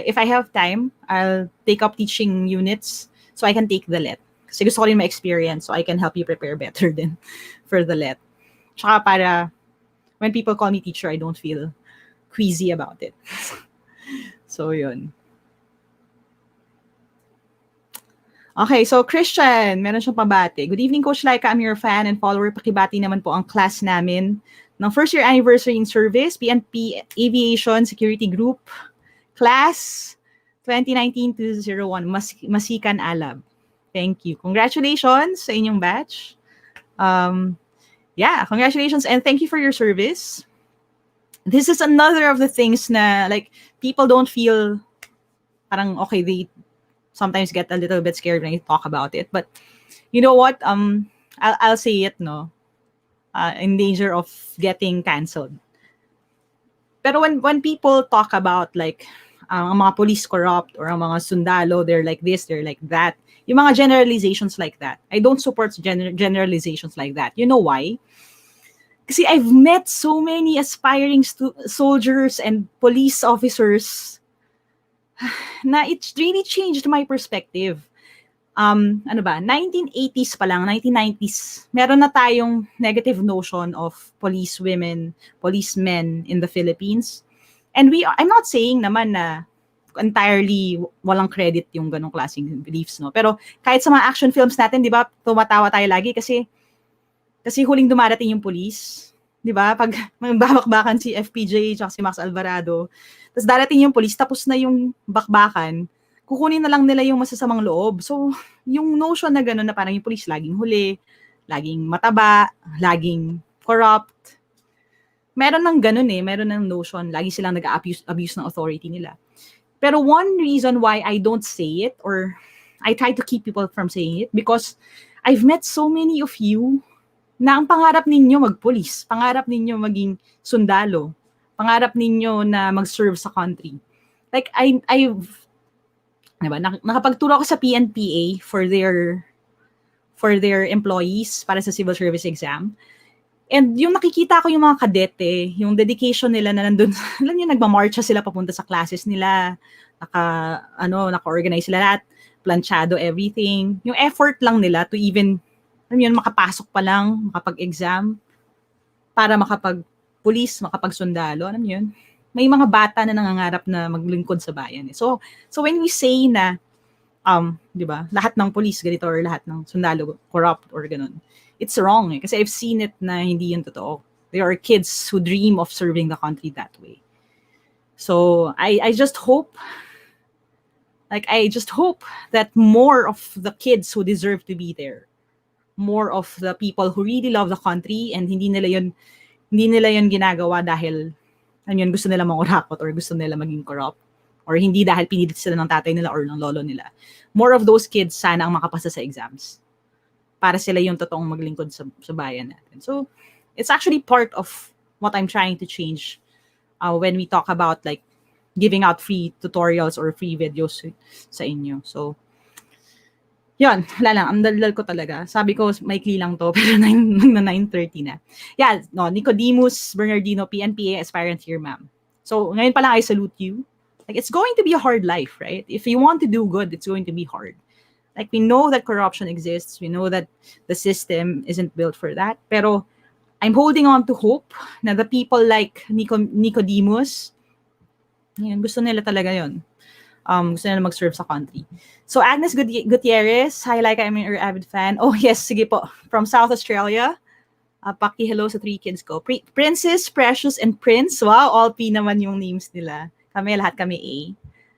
if I have time, I'll take up teaching units so I can take the LET. Kasi gusto ko rin ma-experience so I can help you prepare better din for the LET. Tsaka para when people call me teacher, I don't feel queasy about it. So, yun. Okay, so Christian, meron siyang pabati. Good evening, Coach Laika. I'm your fan and follower. Pakibati naman po ang class namin ng first year anniversary in service, PNP Aviation Security Group, class 2019-201, Masikan Alab. Thank you. Congratulations sa inyong batch. Yeah, congratulations and thank you for your service. This is another of the things na like people don't feel parang okay, they sometimes get a little bit scared when you talk about it. But you know what? I'll say it, no? In danger of getting canceled. Pero when people talk about like ang mga police corrupt or ang mga sundalo, they're like this, they're like that. Yung mga generalizations like that. I don't support generalizations like that. You know why? Kasi I've met so many aspiring soldiers and police officers na it really changed my perspective. 1980s pa lang, 1990s, meron na tayong negative notion of policewomen, policemen in the Philippines. And I'm not saying naman na entirely walang credit yung ganong klaseng beliefs, no? Pero kahit sa mga action films natin, di ba, tumatawa tayo lagi kasi huling dumarating yung police. Di ba? Pag magbabakbakan si FPJ at si Max Alvarado, tapos darating yung police, tapos na yung bakbakan, kukunin na lang nila yung masasamang loob. So, yung notion na gano'n na parang yung police laging huli, laging mataba, laging corrupt. meron ng ganun eh, meron ng notion, lagi silang nag-abuse ng authority nila. Pero one reason why I don't say it, or I try to keep people from saying it, because I've met so many of you na ang pangarap ninyo magpulis, pangarap ninyo maging sundalo, pangarap ninyo na mag-serve sa country. Like, I've, diba, nakapagturo ako sa PNPA for their employees para sa civil service exam. And yung nakikita ko yung mga kadete, yung dedication nila na nandun, alam niyo, nagmamarcha sila papunta sa classes nila, naka-organize sila lahat, planchado everything. Yung effort lang nila to even, alam niyo, makapasok pa lang, makapag-exam, para makapag-pulis, makapag-sundalo, alam niyo yun. May mga bata na nangangarap na maglingkod sa bayan. So when we say na, di ba, lahat ng pulis ganito or lahat ng sundalo corrupt or ganun, it's wrong eh. Kasi I've seen it na hindi yun totoo. There are kids who dream of serving the country that way. So I just hope that more of the kids who deserve to be there, more of the people who really love the country and hindi nila yun ginagawa dahil gusto nila mangurakot or gusto nila maging corrupt or hindi dahil pinilit sila ng tatay nila or ng lolo nila. More of those kids sana ang makapasa sa exams para sila yung totoong maglingkod sa bayan natin. So, it's actually part of what I'm trying to change when we talk about like giving out free tutorials or free videos sa inyo. So, yun, wala lang. Ang daldal ko talaga. Sabi ko, maikli lang to, pero 9:30 na. Yeah, no, Nicodemus Bernardino, PNPA aspirant here, ma'am. So, ngayon pa lang, I salute you. Like, it's going to be a hard life, right? If you want to do good, it's going to be hard. Like, we know that corruption exists. We know that the system isn't built for that. Pero, I'm holding on to hope na the people like Nicodemus, yun, gusto nila talaga yun. Gusto nila mag-serve sa country. So, Agnes Gutierrez, hi, like I'm your avid fan. Oh, yes, sige po. From South Australia. Paki-hello sa 3 kids ko. Princess, Precious, and Prince. Wow, all P naman yung names nila. Lahat kami A.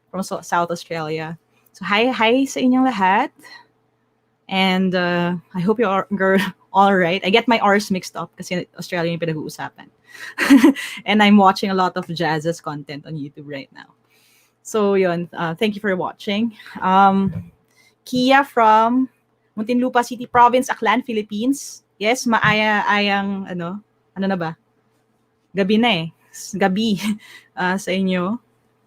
From South Australia. So, hi sa inyong lahat. And I hope you're all right. I get my R's mixed up kasi Australian yung pinag-uusapan. And I'm watching a lot of Jazz's content on YouTube right now. So, yun. Thank you for watching. Kia from Muntinlupa City Province, Aklan, Philippines. Yes, maayang, ano na ba? Gabi na eh. Gabi sa inyo.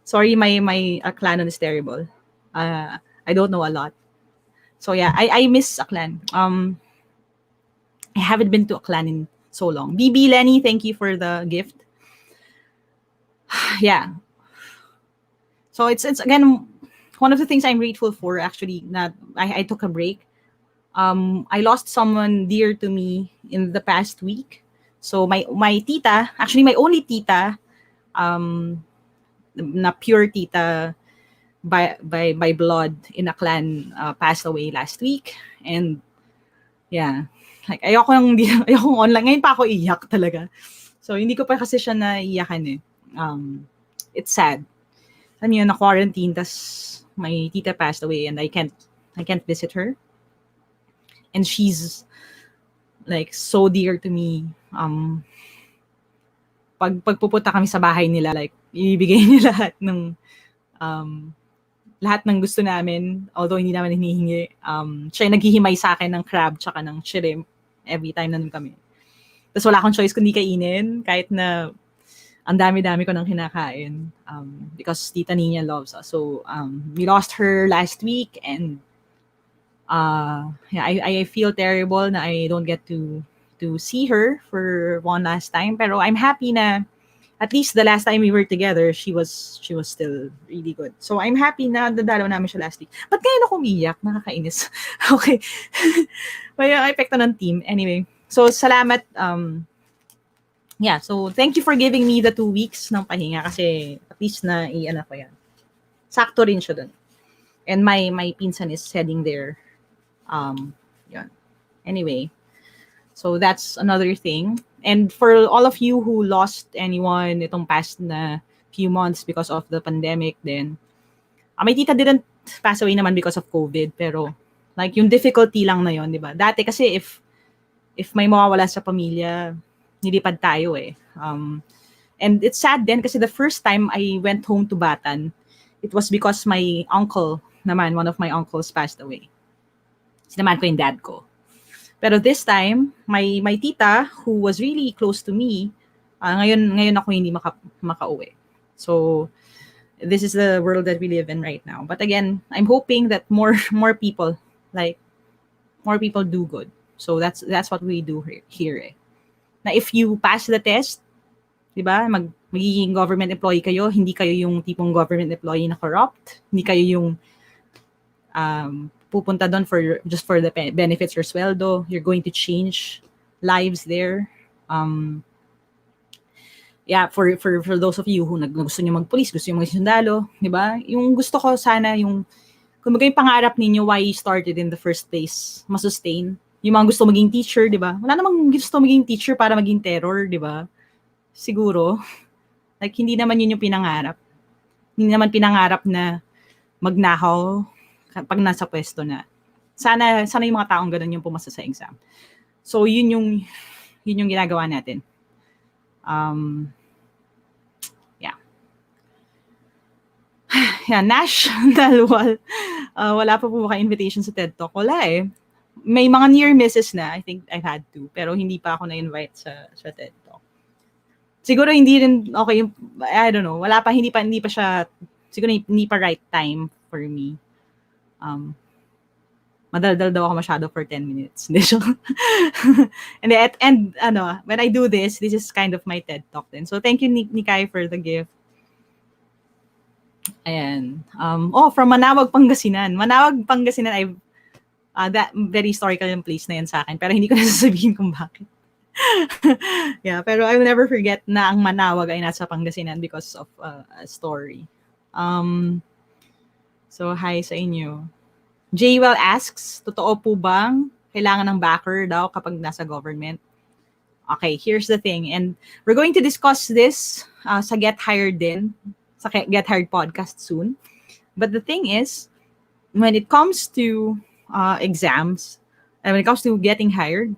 Sorry, my Aklanon is terrible. I don't know a lot. So, yeah, I miss Aklan. I haven't been to Aklan in so long. BB Lenny, thank you for the gift. Yeah. So it's again one of the things I'm grateful for actually that I took a break. I lost someone dear to me in the past week. So my tita, actually my only tita, na pure tita by blood in Aklan, passed away last week. And yeah, like ayokong online. Ngayon pa ako iyak talaga. So hindi ko pa kasi siya naiyakan eh. It's sad. Na-quarantine, tas my tita passed away and I can't visit her. And she's like so dear to me. Pag pupunta kami sa bahay nila, like ibibigay niya lahat ng gusto namin, although hindi naman hinihingi. Siya yung naghihimay sa akin ng crab tsaka ng shrimp every time nandun kami. Tapos wala akong choice kundi kainin kahit na ang dami-dami ko nang kinakain because Tita Nina loves us. So, we lost her last week and yeah, I feel terrible na I don't get to see her for one last time. Pero I'm happy na at least the last time we were together, she was still really good. So, I'm happy na dadalaw namin siya last week. Ba't ngayon ako umiyak? Nakakainis. Okay. May epekto ng team. Anyway, so salamat. Yeah, so thank you for giving me the 2 weeks ng pahinga kasi at least na i-ano ko yan. Sakto rin siya dun. And my pinsan is heading there. Yun. Anyway, so that's another thing. And for all of you who lost anyone itong past na few months because of the pandemic then, my tita didn't pass away naman because of COVID, pero like yung difficulty lang na yun, di ba? Dati kasi if may mawawala sa pamilya, nilipad tayo eh. And it's sad then kasi the first time I went home to Batan, it was because my uncle naman, one of my uncles passed away. Sinamahan ko yung dad ko. Pero this time, my tita, who was really close to me, ngayon ako hindi makauwi. So, this is the world that we live in right now. But again, I'm hoping that more people do good. So that's what we do here. Eh. Na if you pass the test, 'di ba? Magiging government employee kayo, hindi kayo yung tipong government employee na corrupt, hindi kayo yung pupunta doon just for the benefits or sweldo. You're going to change lives there. Yeah, for those of you who gusto niyo mag-police, gusto niyo maging sundalo, 'di ba? Yung gusto ko sana yung kumbaga yung pangarap ninyo why you started in the first place, ma-sustain. Yung mga gusto maging teacher, 'di ba? Wala namang gusto maging teacher para maging terror, 'di ba? Siguro like hindi naman yun yung pinangarap. Hindi naman pinangarap na magnakaw pag nasa pwesto na. Sana yung mga taong ganun yung pumasa sa exam. So yun yung ginagawa natin. Yeah, Nash Dalwal. Wala pa po kayo invitation sa TED Talk. Wala eh. May mga near misses na. I think I've had to. Pero hindi pa ako na-invite sa TED Talk. Siguro hindi rin okay yung, I don't know. Wala pa, hindi pa siya, siguro hindi pa right time for me. Madaldal daw ako masyado for 10 minutes. and when I do this is kind of my TED Talk din. So thank you, Nikay, for the gift. Ayan. From Manawag, Pangasinan. Manawag, Pangasinan, that very historical yung place na yan sa akin. Pero hindi ko nasasabihin kung bakit. Yeah, pero I will never forget na ang Manawag ay nasa Pangasinan because of a story. So, hi sa inyo. Jaywell asks, totoo po bang kailangan ng backer daw kapag nasa government? Okay, here's the thing. And we're going to discuss this sa Get Hired din. Sa Get Hired podcast soon. But the thing is, when it comes to exams, and when it comes to getting hired,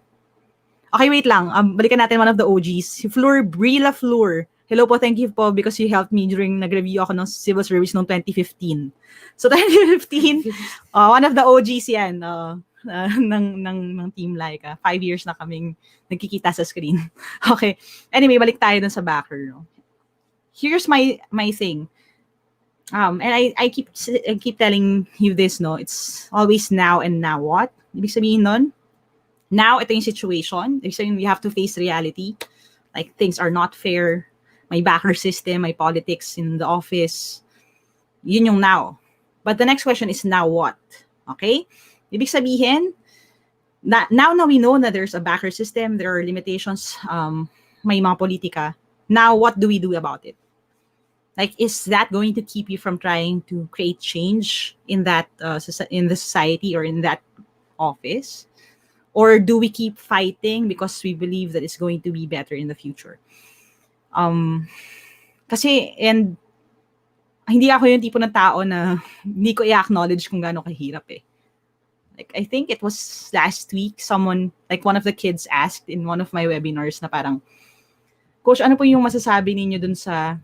okay, wait lang. Balikan natin one of the OGs. Si Brila Fleur. Hello po, thank you po because you helped me during nag-review ako ng civil service noong 2015. So 2015, one of the OGs yan ng Team Laika. 5 years na kaming nagkikita sa screen. Okay. Anyway, balik tayo dun sa backer. No? Here's my thing. And I keep telling you this, no? It's always now and now what? Ibig sabihin nun, now ito yung situation. Ibig sabihin, we have to face reality. Like, things are not fair. May backer system, may politics in the office. Yun yung now. But the next question is now what? Okay? Ibig sabihin, now we know that there's a backer system, there are limitations, may mga politika. Now, what do we do about it? Like, is that going to keep you from trying to create change in that in the society or in that office? Or do we keep fighting because we believe that it's going to be better in the future? Kasi, and hindi ako yung tipo ng tao na hindi ko i-acknowledge kung gaano kahirap eh. Like, I think it was last week, someone, like one of the kids asked in one of my webinars na parang, Coach, ano po yung masasabi ninyo dun sa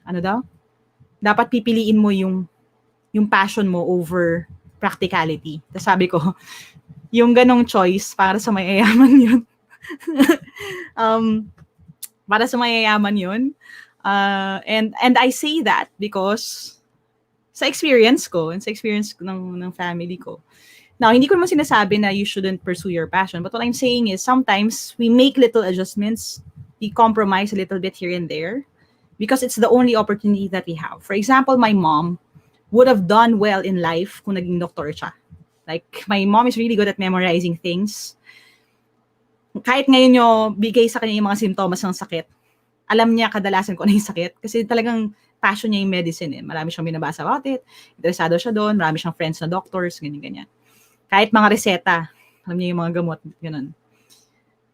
ano daw? Dapat pipiliin mo yung passion mo over practicality. Tapos sabi ko, yung ganong choice para sa mayayaman yun. Para sa mayayaman yun. And I say that because sa experience ko and sa experience ng family ko. Now, hindi ko naman sinasabi na you shouldn't pursue your passion. But what I'm saying is sometimes we make little adjustments. We compromise a little bit here and there. Because it's the only opportunity that we have. For example, my mom would have done well in life kung naging doktor siya. Like, my mom is really good at memorizing things. Kahit ngayon yung bigay sa kanya yung mga simptomas ng sakit, alam niya kadalasan kung ano yung sakit. Kasi talagang passion niya yung medicine. Eh. Marami siyang binabasa about it. Interesado siya doon. Marami siyang friends na doctors. Ganyan-ganyan. Kahit mga reseta, alam niya yung mga gamot. Ganun.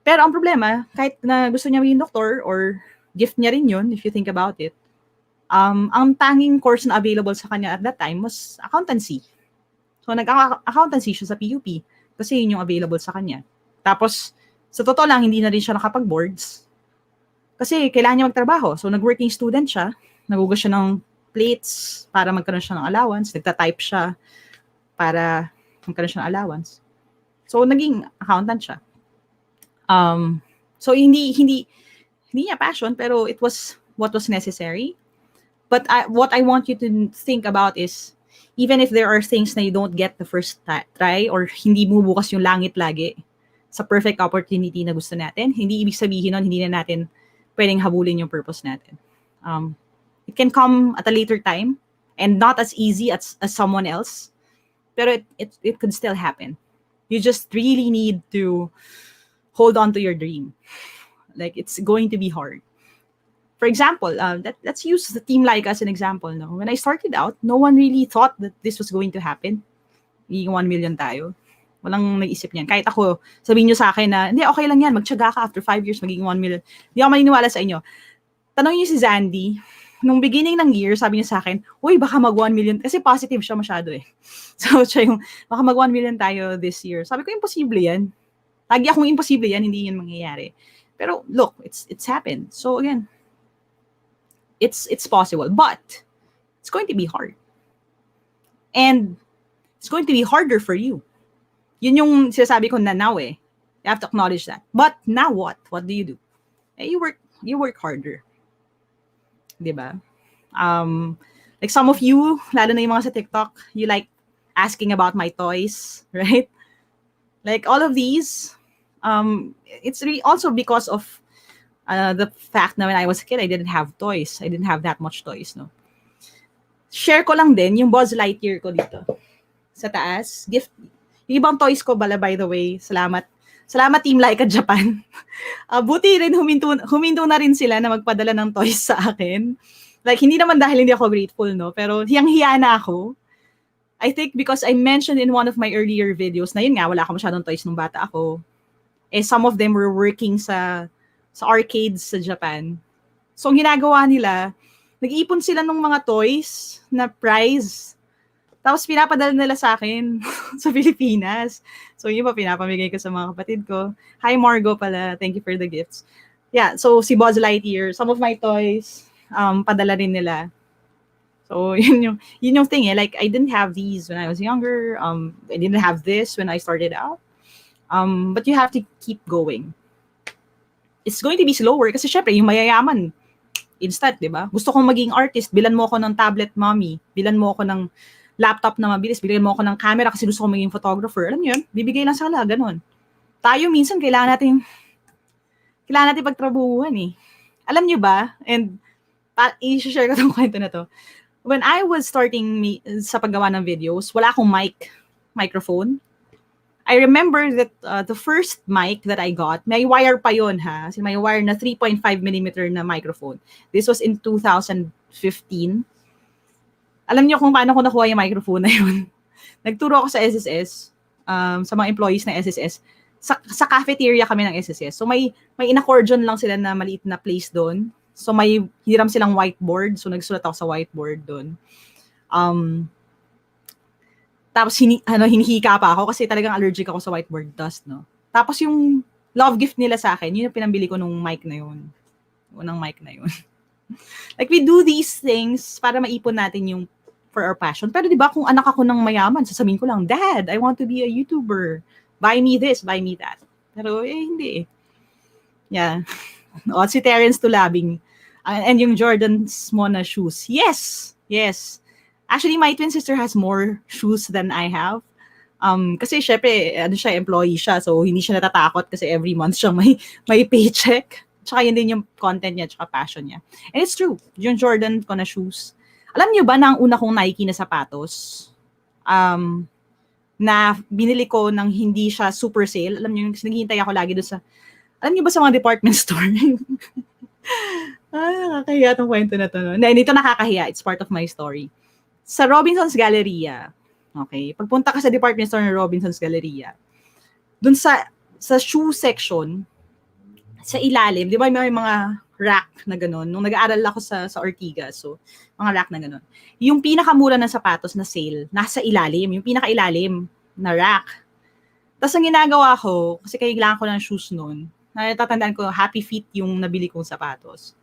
Pero ang problema, kahit na gusto niya maging doktor or gift niya rin yun, if you think about it. Ang tanging course na available sa kanya at that time was accountancy. So, nag-accountancy siya sa PUP kasi yun yung available sa kanya. Tapos, sa totoo lang, hindi na rin siya nakapag-boards Kasi kailangan niya magtrabaho. So, nag-working student siya. Nagugas siya ng plates para magkaroon siya ng allowance. Nagta-type siya para magkaroon siya ng allowance. So, naging accountant siya. So, hindi niya passion, pero it was what was necessary. But what I want you to think about is, even if there are things na you don't get the first try or hindi mo bukas yung langit lagi sa perfect opportunity na gusto natin, hindi ibig sabihin nun, hindi na natin pwedeng habulin yung purpose natin. It can come at a later time and not as easy as someone else, pero it could still happen. You just really need to hold on to your dream. Like, it's going to be hard. For example, let's use the Team Like as an example. No? When I started out, no one really thought that this was going to happen. Magiging 1 million tayo. Walang nag-isip niyan. Kahit ako, sabihin nyo sa akin na, hindi, okay lang yan, magtiyaga ka, after 5 years, magiging 1 million. Hindi ako maniniwala sa inyo. Tanongin niyo si Zandy, nung beginning ng year, sabi niya sa akin, uy, baka mag 1 million, kasi positive siya masyado eh. So, siya yung, baka mag 1 million tayo this year. Sabi ko, imposible yan. Lagi akong imposible yan, hindi yan mangyayari. Pero, look, it's happened. So, again, it's possible, but it's going to be hard. And it's going to be harder for you. Yun yung sinasabi ko na now eh. You have to acknowledge that. But now what? What do you do? Eh, you work harder. Diba? Like some of you, lalo na yung mga sa TikTok, you like asking about my toys, right? Like all of these, it's also because of the fact na when I was a kid, I didn't have toys. I didn't have that much toys, no? Share ko lang din yung Buzz Lightyear ko dito. Sa taas. Gift. Yung ibang toys ko, by the way, salamat. Salamat Team Laika Japan. Buti rin huminto na rin sila na magpadala ng toys sa akin. Like, hindi naman dahil hindi ako grateful, no? Pero hiyang-hiya na ako. I think because I mentioned in one of my earlier videos na yun nga, wala ako masyadong toys nung bata ako. Eh, some of them were working sa arcades sa Japan. So, ang ginagawa nila, nag-iipon sila ng mga toys na prize. Tapos, pinapadala nila sa akin sa Pilipinas. So, yun pa, pinapamigay ko sa mga kapatid ko. Hi, Margo pala. Thank you for the gifts. Yeah, so si Buzz Lightyear, some of my toys, padala rin nila. So, yun yung thing eh. Like, I didn't have these when I was younger. I didn't have this when I started out. But you have to keep going. It's going to be slower kasi syempre, yung mayayaman, instant, di ba? Gusto kong maging artist, bilan mo ako ng tablet, mommy. Bilan mo ako ng laptop na mabilis. Bilan mo ako ng camera kasi gusto kong maging photographer. Alam niyo yun? Bibigay lang sa kanila, ganun. Tayo minsan, kailangan natin pagtrabuhan eh. Alam niyo ba? And i-share ko tong kwento na to. When I was starting sa paggawa ng videos, wala akong microphone. I remember that the first mic that I got, may wire pa yun ha. May wire na 3.5mm na microphone. This was in 2015. Alam niyo kung paano ko nakuha yung microphone na yun. Nagturo ako sa SSS, sa mga employees ng SSS. Sa cafeteria kami ng SSS. So may in-accordion lang sila na maliit na place doon. So may hiram silang whiteboard. So nagsulat ako sa whiteboard doon. Tapos hinihika pa ako kasi talagang allergic ako sa whiteboard dust, no? Tapos yung love gift nila sa akin, yun yung pinambili ko nung mic na yun. Unang mic na yun. Like, we do these things para maipon natin yung for our passion. Pero di ba kung anak ako ng mayaman, sasabihin ko lang, Dad, I want to be a YouTuber. Buy me this, buy me that. Pero hindi eh. Yeah. O, si Terrence Tulabing. And yung Jordan's mo na shoes. Yes! Yes. Actually, my twin sister has more shoes than I have. Kasi syempre, employee siya. So, hindi siya natatakot kasi every month siya may paycheck. Tsaka yun din yung content niya, tsaka passion niya. And it's true. Yung Jordan ko na shoes. Alam niyo ba na ang una kong Nike na sapatos, na binili ko nang hindi siya super sale. Alam niyo, naghihintay ako lagi doon sa, alam niyo ba sa mga department store? Nakakahiya itong kwento na to. No? Dito nakakahiya. It's part of my story. Sa Robinson's Galleria, okay, pagpunta ka sa department store ng Robinson's Galleria, dun sa shoe section, sa ilalim, di ba may mga rack na gano'n? Nung nag-aaral ako sa Ortigas, so mga rack na gano'n. Yung pinakamura ng sapatos na sale, nasa ilalim, yung pinakailalim na rack. Tapos ang ginagawa ko, kasi kailangan ko ng shoes noon, Natatandaan ko, Happy Feet yung nabili kong sapatos.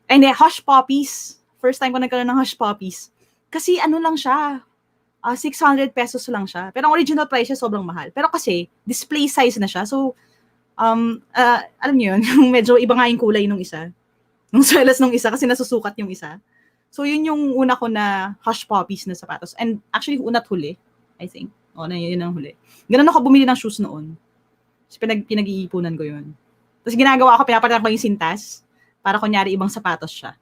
Ay, hindi, Hush Puppies. First time ko nagkaroon ng Hush Puppies. Kasi ano lang siya, 600 pesos lang siya. Pero ang original price siya sobrang mahal. Pero kasi, display size na siya. So, alam niyo yun, yung medyo iba nga yung kulay nung isa. Nung swelas nung isa kasi nasusukat yung isa. So, yun yung una ko na Hush Puppies na sapatos. And actually, una at huli, I think. Yun ang huli. Ganun ako bumili ng shoes noon. So, pinag-iipunan ko yun. Tapos ginagawa ko, pinapalitan ko yung sintas para kunyari ibang sapatos siya.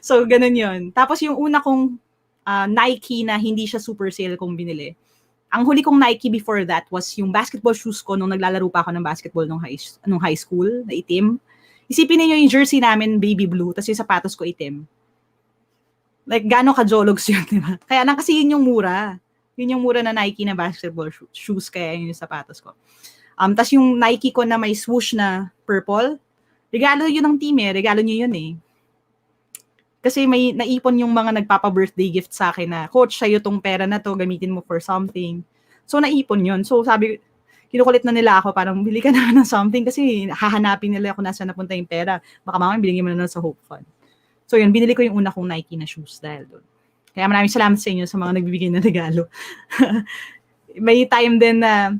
So, ganun yun. Tapos yung una kong Nike na hindi siya super sale kong binili. Ang huli kong Nike before that was yung basketball shoes ko nung naglalaro pa ako ng basketball nung high school, na itim. Isipin niyo yung jersey namin, baby blue, tapos yung sapatos ko itim. Like, gano'ng ka-jologs yun, di ba? Kaya lang kasi yun yung mura. Yun yung mura na Nike na basketball shoes, kaya yun yung sapatos ko. Tas yung Nike ko na may swoosh na purple, regalo yun ng team regalo nyo yun Kasi may naipon yung mga nagpapa-birthday gift sa akin na, Coach, sa'yo tong pera na to, gamitin mo for something. So, naipon yun. So, sabi, kinukulit na nila ako, parang bili ka na ng something kasi hahanapin nila kung nasa napunta yung pera. Baka mamaya bilhin mo na sa Hope Fund. So, yun, binili ko yung una kong Nike na shoes dahil doon. Kaya maraming salamat sa inyo sa mga nagbibigay ng regalo. May time din na,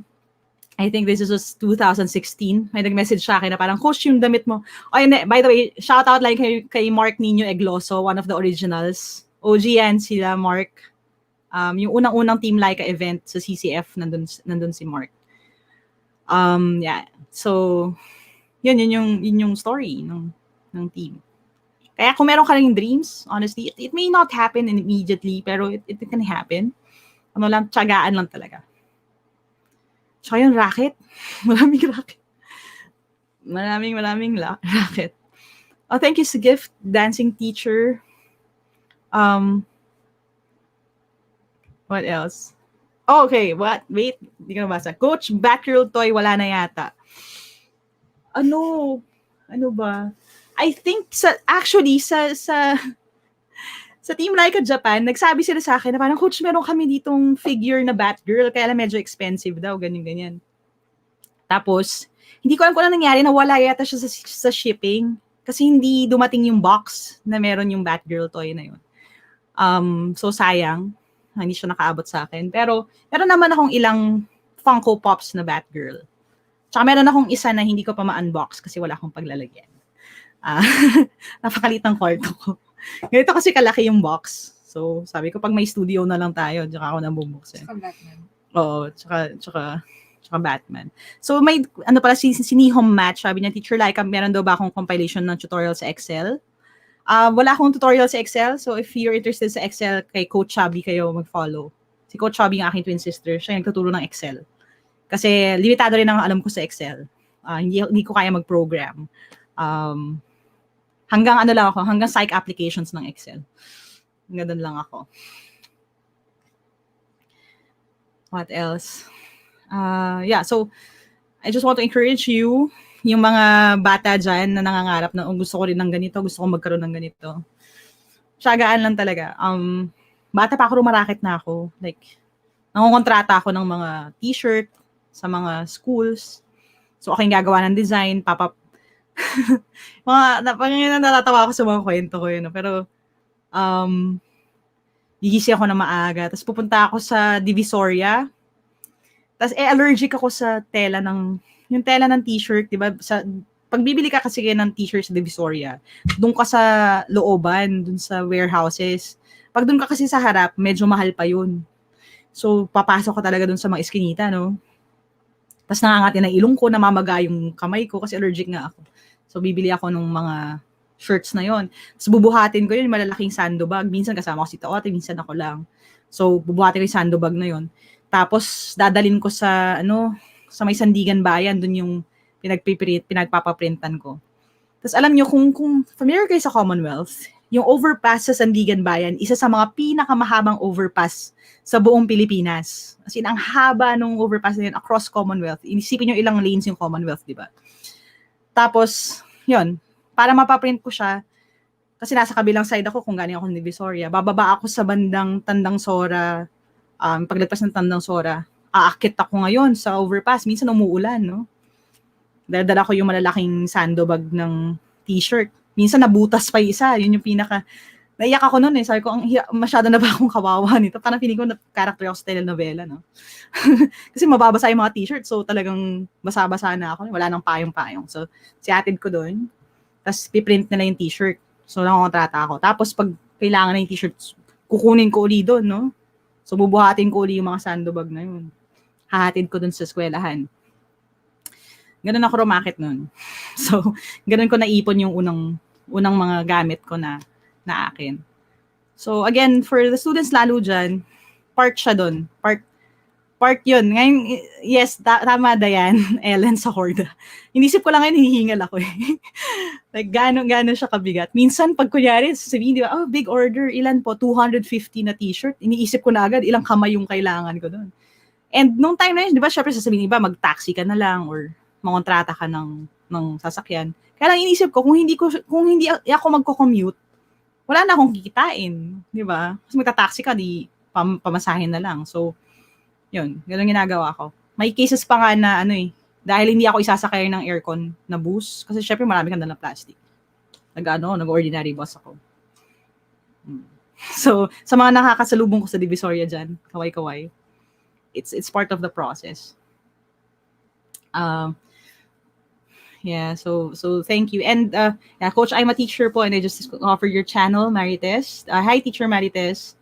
I think this was 2016, may nag-message sa akin na parang, Coach, yung damit mo. Oh, and by the way, shout out like kay Mark Nino Egloso, one of the originals. OG yan sila, Mark. Yung unang-unang Team Laika event sa CCF, nandun si Mark. Yeah. So, yun yung story ng team. Kaya kung meron ka ring dreams, honestly, it may not happen immediately, pero it can happen. Ano lang, tiyagaan lang talaga. Tsaka yung racket. Maraming racket. Maraming racket. Oh, thank you sa gift, dancing teacher. What else? Oh, okay. What? Wait, hindi ko nabasa. Coach, Batgirl toy, wala na yata. Ano ba? I think sa Team Laika Japan, nagsabi sila sa akin na parang, Coach, meron kami ditong figure na Batgirl, kaya lang medyo expensive daw, ganyan. Tapos, hindi ko alam kung ano nangyari, nawala yata siya sa shipping. Kasi hindi dumating yung box na meron yung Batgirl toy na yun. So, sayang. Hindi siya nakaabot sa akin. Pero, meron naman akong ilang Funko Pops na Batgirl. Tsaka meron akong isa na hindi ko pa ma-unbox kasi wala akong paglalagyan. Napakalit ng kwarto ko. Ganito kasi kalaki yung box. So, sabi ko, pag may studio na lang tayo, tsaka ako nang bubuksin. Tsaka Batman. Oo, tsaka Batman. So, may, si Nihom Match, sabi niya, Teacher Laika, meron daw ba akong compilation ng tutorial sa Excel? Wala akong tutorial sa Excel. So, if you're interested sa Excel, kay Coach Chubby kayo mag-follow. Si Coach Chubby, yung aking twin sister, siya yung nagtuturo ng Excel. Kasi, limitado rin ang alam ko sa Excel. Hindi ko kaya mag-program. Hanggang psych applications ng Excel. Ganun lang ako. What else? Yeah, so I just want to encourage you, yung mga bata dyan na nangangarap na gusto ko rin ng ganito, gusto ko magkaroon ng ganito. Tiyagaan lang talaga. Bata pa ako, rumaraket na ako. Like, nangongontrata ako ng mga t-shirt sa mga schools. So, ako yung gagawa ng design, natatawa ako sa mga kwento ko yun. Pero, gigising ako na maaga. Tapos pupunta ako sa Divisoria. Tapos allergic ako sa yung tela ng t-shirt, di ba? Pag bibili ka kasi ng t-shirt sa Divisoria, doon ka sa looban, doon sa warehouses. Pag doon ka kasi sa harap, medyo mahal pa yun. So, papasok ka talaga doon sa mga iskinita, no? Tapos nangangati ng ilong ko, namamaga yung kamay ko kasi allergic nga ako. So, bibili ako ng mga shirts na yon. Tapos bubuhatin ko yun, malalaking sandbag. Minsan kasama ko si Taote, minsan ako lang. So, bubuhatin ko yung sandbag na yon. Tapos, dadalin ko sa may Sandigan Bayan, dun yung pinagpapaprintan ko. Tapos, alam nyo, kung familiar kayo sa Commonwealth, yung overpass sa Sandigan Bayan, isa sa mga pinakamahabang overpass sa buong Pilipinas. As in, ang haba nung overpass na yun across Commonwealth. Inisipin nyo ilang lanes yung Commonwealth, di ba? Tapos, yun, para mapaprint ko siya, kasi nasa kabilang side ako kung galing ako ng Divisoria, bababa ako sa bandang Tandang Sora, paglagpas ng Tandang Sora, aakit ako ngayon sa overpass, minsan umuulan, no? Dala ko yung malalaking sandbag ng t-shirt. Minsan nabutas pa yung isa. Yun yung pinaka... Naiyak ako noon eh. Sabi ko, masyado na ba akong kawawa nito? Parang feeling ko na character ako sa telenovela, no? Kasi mababasa yung mga t-shirt. So talagang basa-basa na ako. Wala nang payong-payong. So si atid ko doon. Tapos piprint nila yung t-shirt. So nakontrata ako. Tapos pag kailangan na yung t-shirt, kukunin ko uli doon, no? So bubuhatin ko uli yung mga sandbag na yun. Hahatid ko doon sa eskwelahan. Ganun ako rumakit nun. So, ganun ko naipon yung unang mga gamit ko na akin. So, again, for the students lalo dyan, part siya dun. Part yun. Ngayon, yes, tama Dayan, Ellen sa Horda. Inisip ko lang ngayon, hihingal ako eh. Like, gano'n siya kabigat. Minsan, pag kunyari, sasabihin, di ba, big order, ilan po? 250 na t-shirt. Iniisip ko na agad, ilang kamay yung kailangan ko dun. And nung time na yun, di ba, syempre sasabihin, iba, mag-taxi ka na lang or mangontrata ka ng sasakyan. Kaya lang inisip ko, kung hindi ako magko-commute, wala na akong kikitain, di ba? Kasi magta-taxi ka, di pamasahin na lang. So, yun, ganun ginagawa ko. May cases pa nga na dahil hindi ako isasakay ng aircon na bus, kasi syempre marami kang dalang plastic. Nag-ordinary bus ako. So, sa mga nakakasalubong ko sa Divisoria dyan, kaway-kaway, it's part of the process. Yeah, so thank you. And yeah, Coach, I'm a teacher po and I just offer your channel, Marites. Hi, Teacher Marites.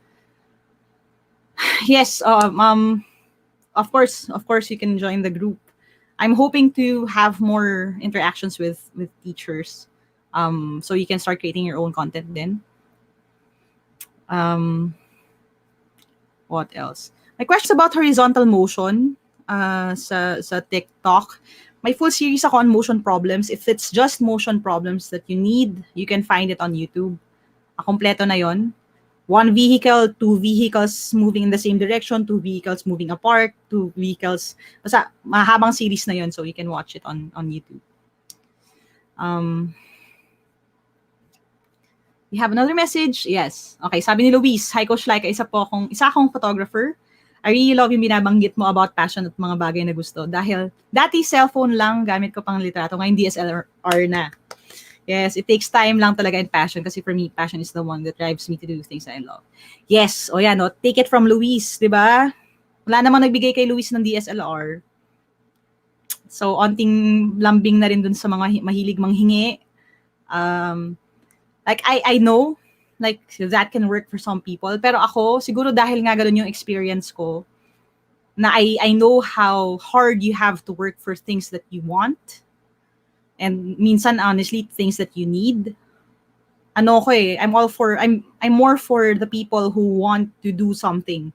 Yes, of course you can join the group. I'm hoping to have more interactions with teachers. So you can start creating your own content then. What else? My question about horizontal motion sa TikTok. May full series ako on motion problems. If it's just motion problems that you need, you can find it on YouTube. Kompleto na yon. One vehicle, two vehicles moving in the same direction, two vehicles moving apart, two vehicles. Basta mahabang series na yon, so you can watch it on YouTube. We have another message. Yes. Okay, sabi ni Luis, hi Coach Laika, isa akong photographer. I really love yung binabanggit mo about passion at mga bagay na gusto. Dahil dati cellphone lang, gamit ko pang litrato. Ngayon DSLR na. Yes, it takes time lang talaga and passion. Kasi for me, passion is the one that drives me to do things that I love. Yes, no, take it from Luis, di ba? Wala namang nagbigay kay Luis ng DSLR. So, onting lambing na rin dun sa mga mahilig manghingi. Like, I know, like, that can work for some people. Pero ako, siguro dahil nga ganun yung experience ko, na I know how hard you have to work for things that you want. And minsan, honestly, things that you need. I'm more for the people who want to do something.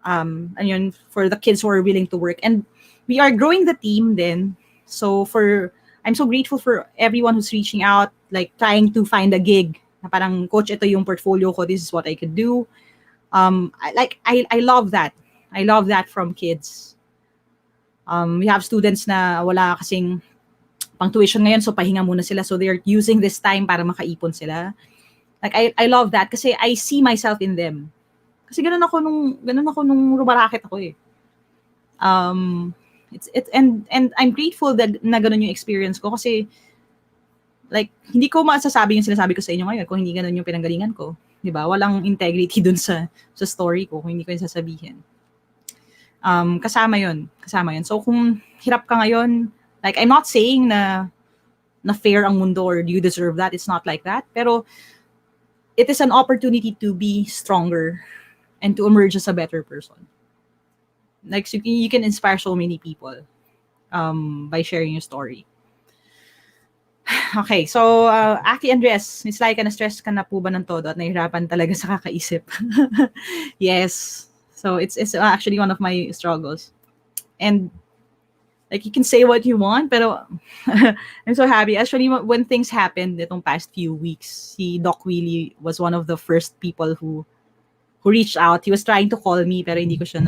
And yun, for the kids who are willing to work. And we are growing the team then. So I'm so grateful for everyone who's reaching out, like trying to find a gig. Na parang, Coach, ito yung portfolio ko, this is what I could do. I love that. I love that from kids. We have students na wala kasing pang tuition ngayon, so pahinga muna sila. So they're using this time para makaipon sila. Like, I love that kasi I see myself in them. Kasi ganun ako nung rumarakit ako eh. And I'm grateful that na ganun yung experience ko kasi like, hindi ko masasabi yung sinasabi ko sa inyo ngayon kung hindi ganun yung pinanggalingan ko. Diba? Walang integrity dun sa story ko kung hindi ko yung sasabihin. Kasama yun. So, kung hirap ka ngayon, like, I'm not saying na fair ang mundo or you deserve that. It's not like that. Pero, it is an opportunity to be stronger and to emerge as a better person. Like, so you can inspire so many people by sharing your story. Okay, so Aki Andres, Miss Laika, na-stress ka na po ba ng todo at nahihirapan talaga sa kakaisip? Yes. So it's actually one of my struggles. And like, you can say what you want, pero I'm so happy. Actually, when things happened itong past few weeks, si Doc Willie was one of the first people who reached out. He was trying to call me, pero hindi ko siya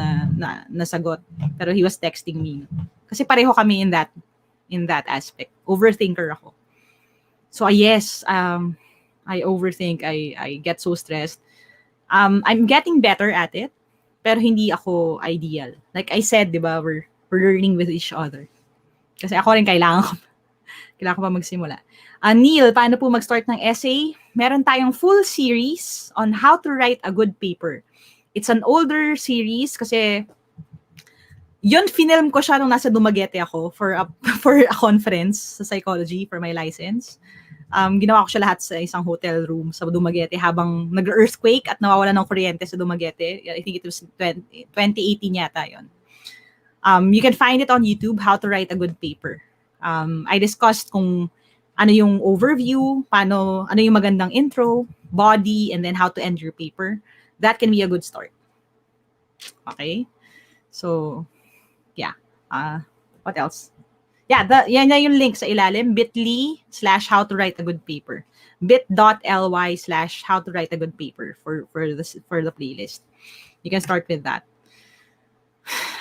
nasagot. Pero he was texting me. Kasi pareho kami in that aspect. Overthinker ako. So yes, I overthink. I get so stressed. I'm getting better at it, pero hindi ako ideal. Like I said, di ba, we're learning with each other. Kasi ako rin kailangan ko. Kailangan ko pa magsimula. Neil, paano po mag-start ng essay? Meron tayong full series on how to write a good paper. It's an older series kasi yun, finilm ko siya nung nasa Dumaguete ako for a, for a conference sa psychology for my license. Ginawa ko siya lahat sa isang hotel room sa Dumaguete habang nag-earthquake at nawawala ng kuryente sa Dumaguete. I think it was 2018 yata yun. You can find it on YouTube, how to write a good paper. I discussed kung ano yung overview, ano yung magandang intro, body, and then how to end your paper. That can be a good start. Okay? So, yeah. What else? Yeah, yan na yung link sa ilalim, bit.ly/how to write a good paper. bit.ly/how to write a good paper for the playlist. You can start with that.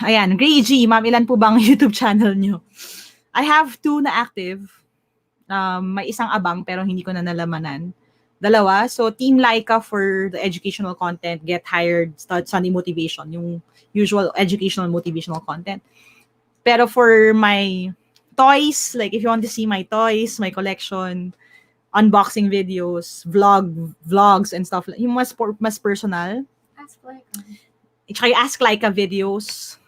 Ayan, Gray G, ma'am, ilan po ba ang YouTube channel nyo? I have 2 na active. May isang abang pero hindi ko na nalamanan. 2. So, Team Laika for the educational content, Get Hired, Sunday Motivation, yung usual educational motivational content. Pero for my toys, like if you want to see my toys, my collection, unboxing videos, vlogs and stuff, yung mas personal. Ask like. Tsaka yung Ask Laika videos,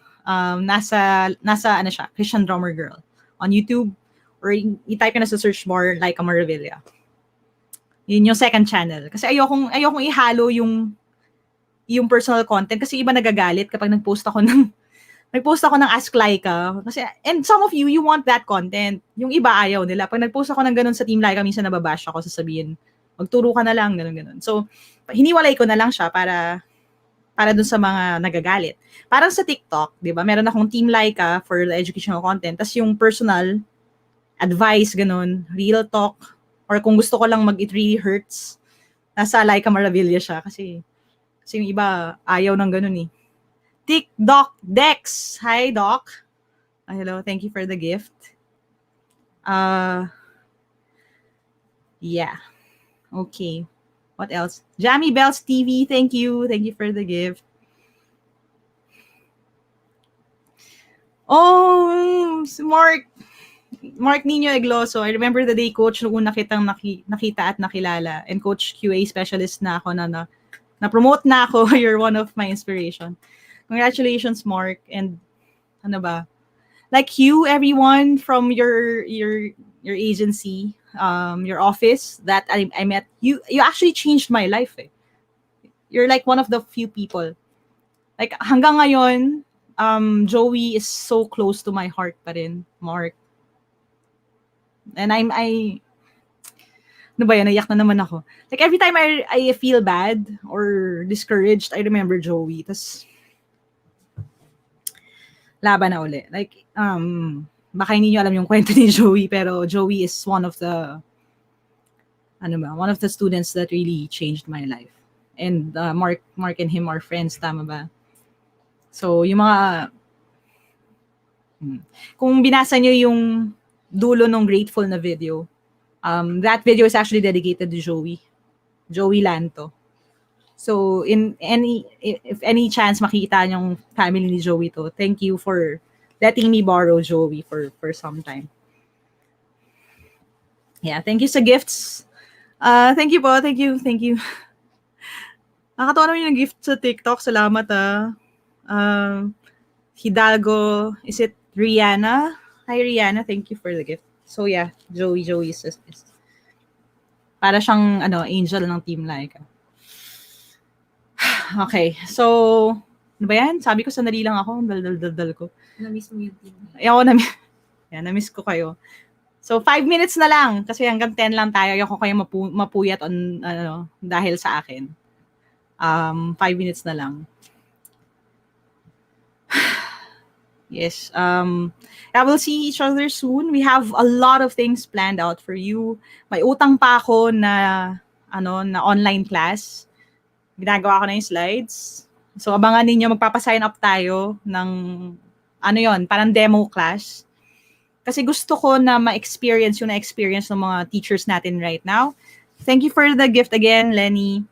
nasa ano siya, Christian Drummer Girl on YouTube, or i-type ka na sa search bar, Laika Maravilla. Yun yung second channel. Kasi ayokong ihalo yung personal content kasi iba nagagalit kapag nagpost ako ng Ask Laika. Kasi, and some of you want that content. Yung iba ayaw nila. Pag nagpost ako ng ganun sa Team Laika, minsan nababash ako, sasabihin, magturo ka na lang, ganun. So, hiniwalay ko na lang siya para dun sa mga nagagalit. Parang sa TikTok, di ba? Meron akong Team Laika for the educational content. Tas yung personal, advice, ganun, real talk, or kung gusto ko lang it really hurts, nasa Laika Maravilla siya. Kasi yung iba, ayaw ng ganun eh. Doc Dex. Hi, Doc. Hello. Thank you for the gift. Yeah. Okay. What else? Jammy Bells TV. Thank you. Thank you for the gift. Oh, Mark Nino Egloso. I remember the day, Coach, nung una kitang nakita at nakilala. And Coach QA specialist na ako na-promote na ako. You're one of my inspiration. Congratulations, Mark. And ano ba? Like you, everyone from your agency, your office that I met, you actually changed my life. Eh. You're like one of the few people. Like hanggang ngayon, Joey is so close to my heart pa rin, Mark. And ano ba yan? Naiyak na naman ako. Like every time I feel bad or discouraged, I remember Joey. Tas laban na uli. Like, baka hindi nyo alam yung kwento ni Joey, pero Joey is one of the students that really changed my life. And Mark and him are friends, tama ba? So, yung mga, kung binasa nyo yung dulo ng Grateful na video, that video is actually dedicated to Joey Lanto. So, if any chance makita yung family ni Joey to, thank you for letting me borrow Joey for some time. Yeah, thank you sa gifts. Thank you po, thank you. Nakatawa naman yung gift sa TikTok, salamat Hidalgo, is it Rihanna? Hi Rihanna, thank you for the gift. So yeah, Joey is para siyang angel ng Team Laika. Okay, so, ano ba yan? Sabi ko, sandali lang ako. Dal ko. Na-miss mo yung team. Ako, na-miss ko kayo. So, 5 minutes na lang. Kasi hanggang 10 lang tayo. Ayoko kayo mapuyat dahil sa akin. 5 minutes na lang. Yes. I will see each other soon. We have a lot of things planned out for you. May utang pa ako na online class. Ginagawa ko na yung slides. So, abangan ninyo, magpapasign up tayo ng, parang demo class. Kasi gusto ko na ma-experience yung na-experience ng mga teachers natin right now. Thank you for the gift again, Lenny.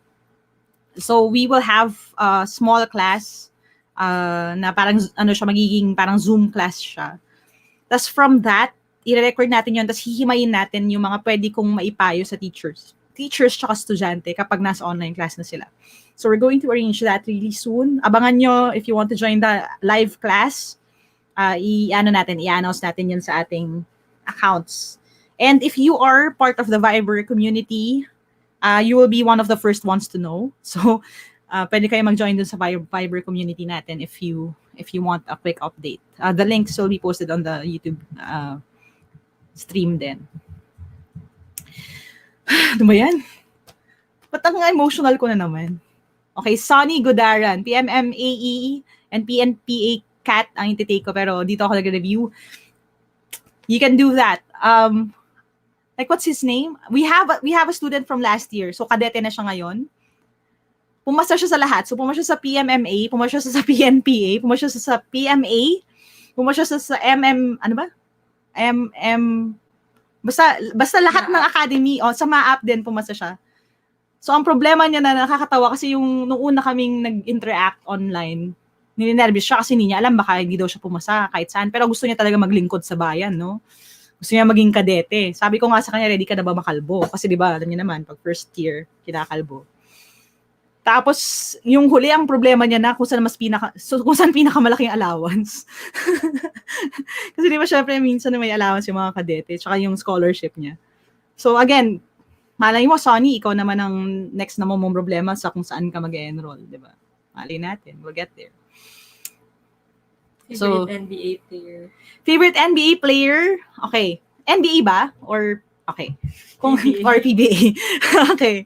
So, we will have a small class na parang, magiging parang Zoom class siya. Tapos from that, i-record natin yun, tapos hihimayin natin yung mga pwede kong maipayo sa teachers tsaka estudyante kapag nasa online class na sila. So we're going to arrange that really soon. Abangan nyo if you want to join the live class. I-announce natin yun sa ating accounts. And if you are part of the Viber community, you will be one of the first ones to know. So pwede kayo mag-join dun sa Viber community natin if you want a quick update. The links will be posted on the YouTube stream din. Ano ba yan? Ba't ang emotional ko na naman? Okay, Sonny Godaran, PMMAE and PNPA Cat ang intitake ko, pero dito ako nag-review. You can do that. Like, what's his name? We have a student from last year, so kadete na siya ngayon. Pumasa siya sa lahat. So, pumasa siya sa PMMA, pumasa siya sa PNPA, pumasa siya sa PMA, pumasa siya sa ano ba? Basta lahat ng academy, sa MAAP din pumasa siya. So, ang problema niya na nakakatawa kasi nung una kaming nag-interact online, ninenervous siya kasi hindi niya alam baka hindi daw siya pumasa kahit saan. Pero gusto niya talaga maglingkod sa bayan, no? Gusto niya maging kadete. Sabi ko nga sa kanya, ready ka na ba makalbo? Kasi di ba, alam niyo naman, pag first year, kinakalbo. Tapos, yung huli, ang problema niya na kung saan pinakamalaking allowance. Kasi di ba, syempre, minsan na may allowance yung mga kadete, tsaka yung scholarship niya. So, again, malay mo, Sonny, ikaw naman ang next na mong problema sa kung saan ka mag-enroll, di ba? Malay natin, we'll get there. Favorite NBA player? Favorite NBA player? Okay. NBA ba? Or, okay. PBA. Or PBA. Okay.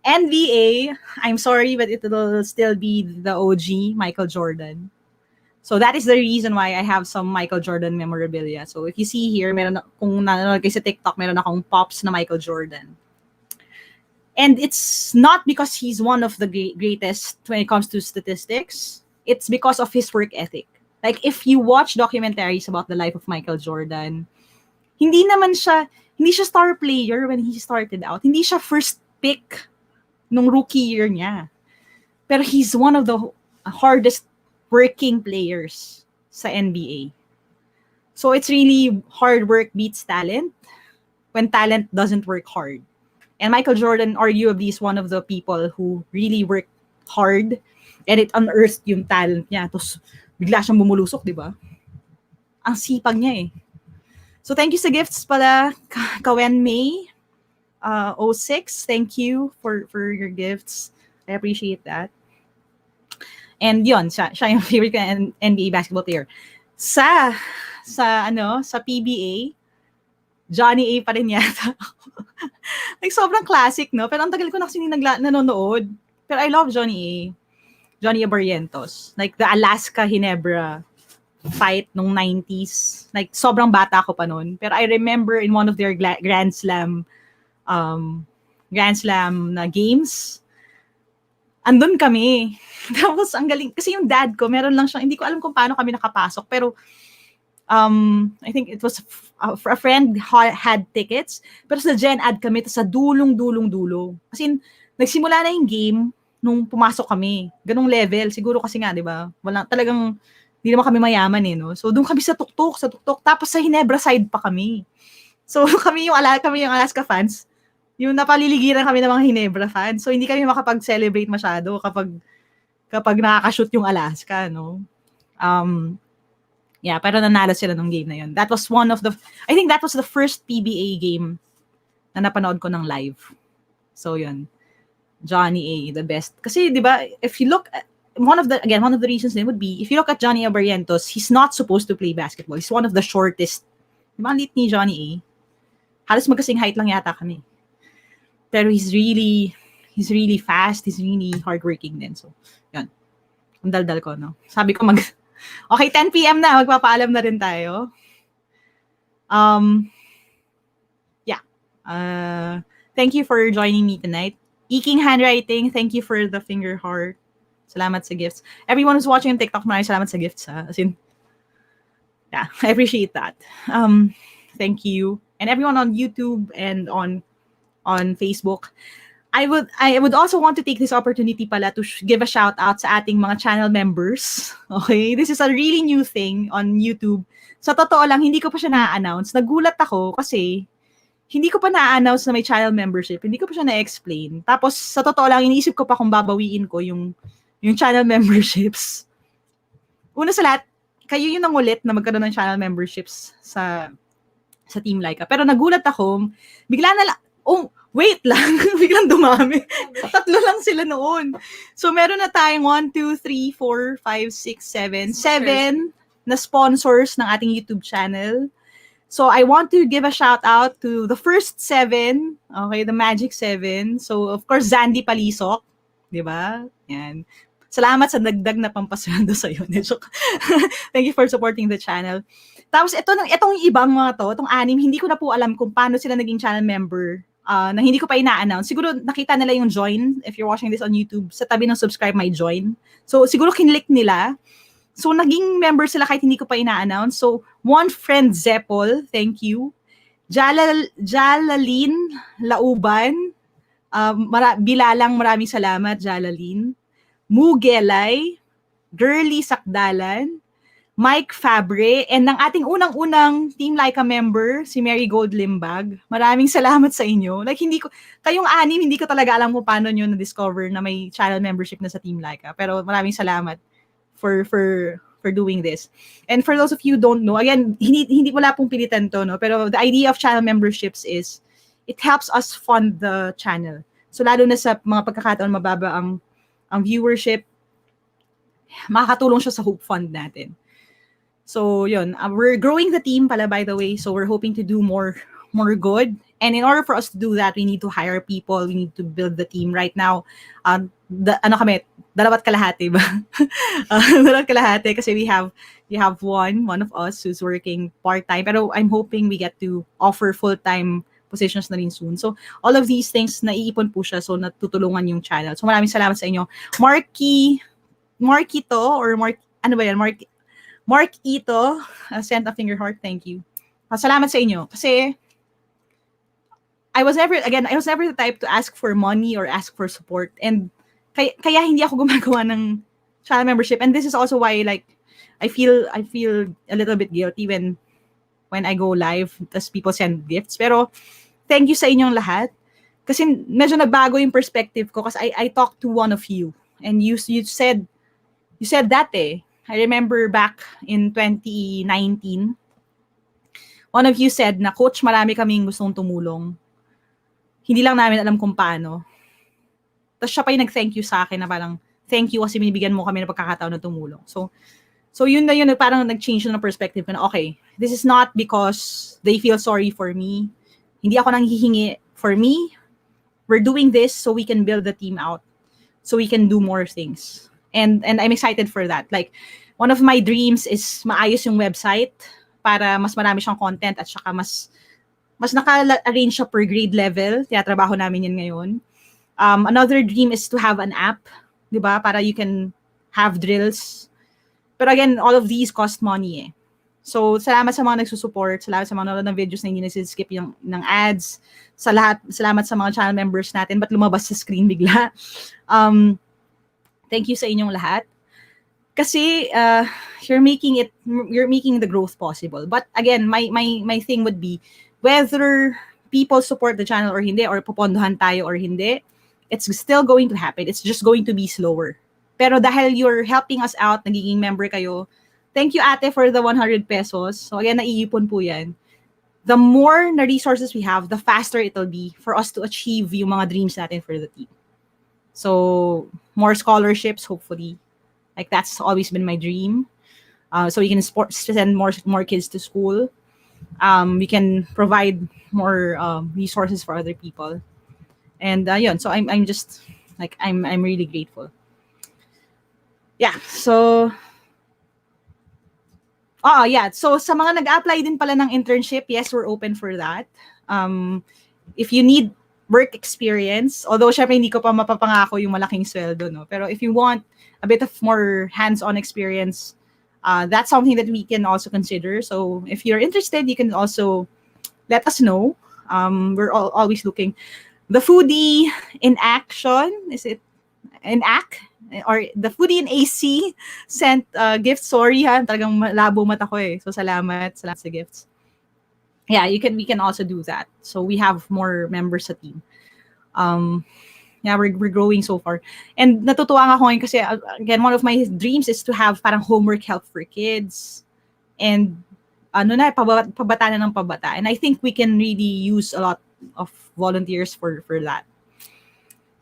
NBA, I'm sorry, but it will still be the OG, Michael Jordan. So that is the reason why I have some Michael Jordan memorabilia. So if you see here, kung nanonood kayo sa TikTok, meron akong pops na Michael Jordan. And it's not because he's one of the greatest when it comes to statistics. It's because of his work ethic. Like, if you watch documentaries about the life of Michael Jordan, hindi siya star player when he started out. Hindi siya first pick nung rookie year niya. Pero he's one of the hardest working players sa NBA. So it's really hard work beats talent when talent doesn't work hard. And Michael Jordan arguably is one of the people who really worked hard and it unearthed yung talent niya. Tapos bigla siyang bumulusok, di ba? Ang sipag niya eh. So thank you sa gifts pala, Kawen May. 06, thank you for your gifts. I appreciate that. And yun, siya yung favorite ko na NBA basketball player. Sa PBA, Johnny A pa rin yata. Like, sobrang classic, no? Pero ang tagal ko na kasi nanonood. Pero I love Johnny A Barrientos. Like, the Alaska Ginebra fight nung 90s. Like, sobrang bata ko pa nun. Pero I remember in one of their Grand Slam na games, andun kami. Tapos, ang galing. Kasi yung dad ko, meron lang siyang, hindi ko alam kung paano kami nakapasok. Pero, I think it was a friend had tickets. Pero sa Gen Ad kami, sa dulong-dulo. Kasi, nagsimula na yung game nung pumasok kami. Ganong level. Siguro kasi nga, di ba? Wala, talagang, hindi naman kami mayaman eh, no? So, doon kami sa tuktok. Tapos sa Ginebra side pa kami. So, kami yung Alaska fans. Yung napaliligiran kami ng mga Ginebra fans. So, hindi kami makapag-celebrate masyado kapag nakaka-shoot yung Alaska, no? Yeah, pero nanalo sila nung game na yun. I think that was the first PBA game na napanood ko ng live. So, yun. Johnny A, the best. Kasi, di ba, if you look at, one of the reasons din would be, if you look at Johnny A. Barrientos, he's not supposed to play basketball. He's one of the shortest. Di ba, ang lit ni Johnny A? Halos magkasing height lang yata kami. Pero he's really fast. He's really hardworking din. So, yun. Ang daldal ko, no? Sabi ko okay, 10 p.m. na. Magpapaalam na rin tayo. Yeah. Thank you for joining me tonight. Eking Handwriting, thank you for the finger heart. Salamat sa gifts. Everyone who's watching on TikTok, maraming salamat sa gifts. As in, yeah, I appreciate that. Thank you. And everyone on YouTube and on Facebook. I would also want to take this opportunity pala to give a shout out sa ating mga channel members. Okay? This is a really new thing on YouTube. Sa totoo lang, hindi ko pa siya na-announce. Nagulat ako kasi hindi ko pa na-announce na may channel membership. Hindi ko pa siya na-explain. Tapos, sa totoo lang, iniisip ko pa kung babawiin ko yung channel memberships. Una sa lahat, kayo yung nangulit na magkaroon ng channel memberships sa Team Laika. Pero nagulat ako, bigla na lang, oh, wait lang, biglang dumami. 3 lang sila noon. So, meron na tayong 1, 2, 3, 4, 5, 6, 7, 7 na sponsors ng ating YouTube channel. So, I want to give a shout out to the first 7, okay, the Magic 7. So, of course, Zandy Palisok, di ba? Yan. Salamat sa dagdag na pampasweldo sa iyo. Thank you for supporting the channel. Tapos, itong ibang mga to, itong 6, hindi ko na po alam kung paano sila naging channel member na hindi ko pa ina-announce. Siguro nakita nila yung join, if you're watching this on YouTube, sa tabi ng subscribe, may join. So, siguro kinlik nila. So, naging member sila kahit hindi ko pa ina-announce. So, one friend, Zeppol, thank you. Jalalin Lauban, Bilalang, maraming salamat, Jalalin. Mugelay, Girly Sakdalan, Mike Fabre, and ng ating unang-unang Team Laika member, si Mary Gold Limbag. Maraming salamat sa inyo. Like, kayong 6, hindi ko talaga alam kung paano nyo na-discover na may channel membership na sa Team Laika. Pero maraming salamat for doing this. And for those of you who don't know, again, hindi wala pong pilitan to, no? Pero the idea of channel memberships is, it helps us fund the channel. So, lalo na sa mga pagkakataon mababa ang viewership, makakatulong siya sa Hope Fund natin. So, yun. We're growing the team pala, by the way. So, we're hoping to do more good. And in order for us to do that, we need to hire people. We need to build the team. Right now, kami, 2 kalahati ba? 2 kalahati kasi we have one of us who's working part-time. Pero I'm hoping we get to offer full-time positions na rin soon. So, all of these things, naiipon po siya. So, natutulungan yung channel. So, maraming salamat sa inyo. Marky to, or ano ba yan? Mark Ito, sent a finger heart, thank you. Salamat sa inyo. Kasi, I was never the type to ask for money or ask for support. And, kaya hindi ako gumagawa ng channel membership. And this is also why, like, I feel a little bit guilty when I go live, tas people send gifts. Pero, thank you sa inyong lahat. Kasi, medyo nagbago yung perspective ko kasi I talked to one of you. And you said that I remember back in 2019, one of you said na, Coach, marami kaming gustong tumulong. Hindi lang namin alam kung paano. Tapos siya pa yung nag-thank you sa akin na parang, thank you kasi binibigyan mo kami ng pagkakataon na tumulong. So yun na yun, parang nag-change na perspective ko na, okay, this is not because they feel sorry for me. Hindi ako nang hihingi for me. We're doing this so we can build the team out. So we can do more things. And I'm excited for that. Like, one of my dreams is maayos yung website para mas marami siyang content at saka mas naka-arrange siya per grade level. Tinatrabaho namin yan ngayon. Another dream is to have an app, di ba? Para you can have drills. Pero again, all of these cost money . So, salamat sa mga nagsusupport. Salamat sa mga nanonood ng videos na hindi nasiskip ng ads. Salamat sa mga channel members natin. Ba't lumabas sa screen bigla? Thank you sa inyong lahat. Kasi you're making the growth possible. But again, my thing would be whether people support the channel or hindi, or pupondohan tayo or hindi, it's still going to happen. It's just going to be slower. Pero dahil you're helping us out, nagiging member kayo, thank you, ate, for the 100 pesos. So again, naiipon po yan. The more na resources we have, the faster it'll be for us to achieve yung mga dreams natin for the team. So, more scholarships, hopefully. Like, that's always been my dream. So we can send more kids to school. We can provide more resources for other people. And yun, so I'm just, like, I'm really grateful. Yeah, so... yeah. So, sa mga nag-apply din pala ng internship, yes, we're open for that. If you need work experience, although syempre hindi ko pa mapapangako yung malaking sweldo, no? Pero if you want a bit of more hands-on experience, that's something that we can also consider. So if you're interested, you can also let us know. We're always looking. The foodie in action, is it in act? Or the foodie in AC sent gift. Sorry ha, talagang labo mata ko eh. So salamat sa gifts. Yeah, we can also do that. So we have more members sa team. Yeah, we're growing so far. And natutuwa nga ako ngayon kasi again, one of my dreams is to have parang homework help for kids. And pabata na ng pabata. And I think we can really use a lot of volunteers for that.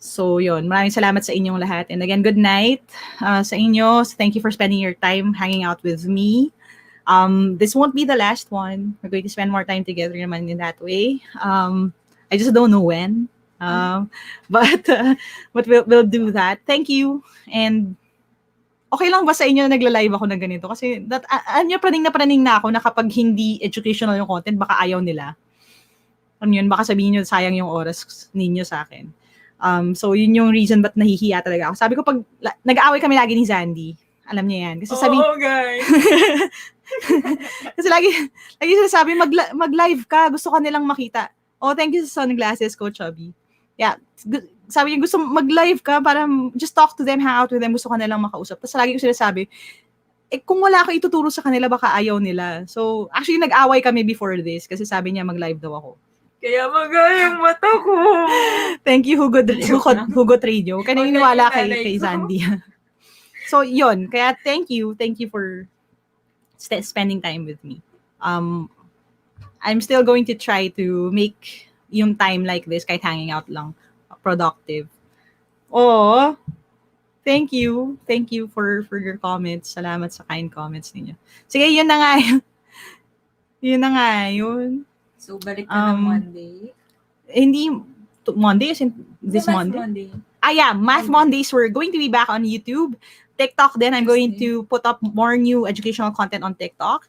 So yun, maraming salamat sa inyong lahat. And again, good night sa inyo. So, thank you for spending your time hanging out with me. This won't be the last one. We're going to spend more time together naman in that way. I just don't know when. But we'll do that. Thank you. And okay lang ba sa inyo na nagla-live ako ng ganito? Kasi praning na ako na kapag hindi educational yung content, baka ayaw nila. Ano yun, baka sabihin nyo sayang yung oras ninyo sa akin. So yun yung reason ba't nahihiya talaga ako. Sabi ko pag nag-aaway kami lagi ni Zandy, alam niya yan. Kasi guys. kasi lagi sinasabi mag-live ka, gusto ka nilang makita. Oh, thank you sa sunglasses, Coach Chubby. Yeah, sabi niya gusto mag-live ka para just talk to them, hang out with them, gusto ka nilang makausap. Tapos lagi ko sinasabi, kung wala ako ituturo sa kanila, baka ayaw nila. So, actually, nag-away kami before this kasi sabi niya mag-live daw ako. Kaya magayang mata ko. Thank you, Hugo Radio. Kaya naniniwala kay Zandy. So, yun. Kaya thank you for spending time with me. I'm still going to try to make yung time like this, kahit hanging out lang, productive. Oh, thank you. Thank you for your comments. Salamat sa kind comments ninyo. Sige, yun na nga. Yun na nga, yun. So, balik ka ng Monday? Hindi, Monday is this Monday. Yeah, Math Mondays, we're going to be back on YouTube. TikTok then, I'm going to put up more new educational content on TikTok.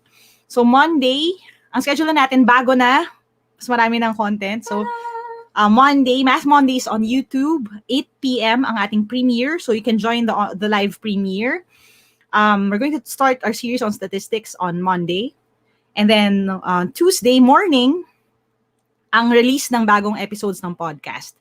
So, Monday, ang schedule natin, bago na. Mas marami ng content. So, Monday, Math Mondays on YouTube, 8 p.m. ang ating premiere. So, you can join the live premiere. We're going to start our series on statistics on Monday. And then, Tuesday morning, ang release ng bagong episodes ng podcast.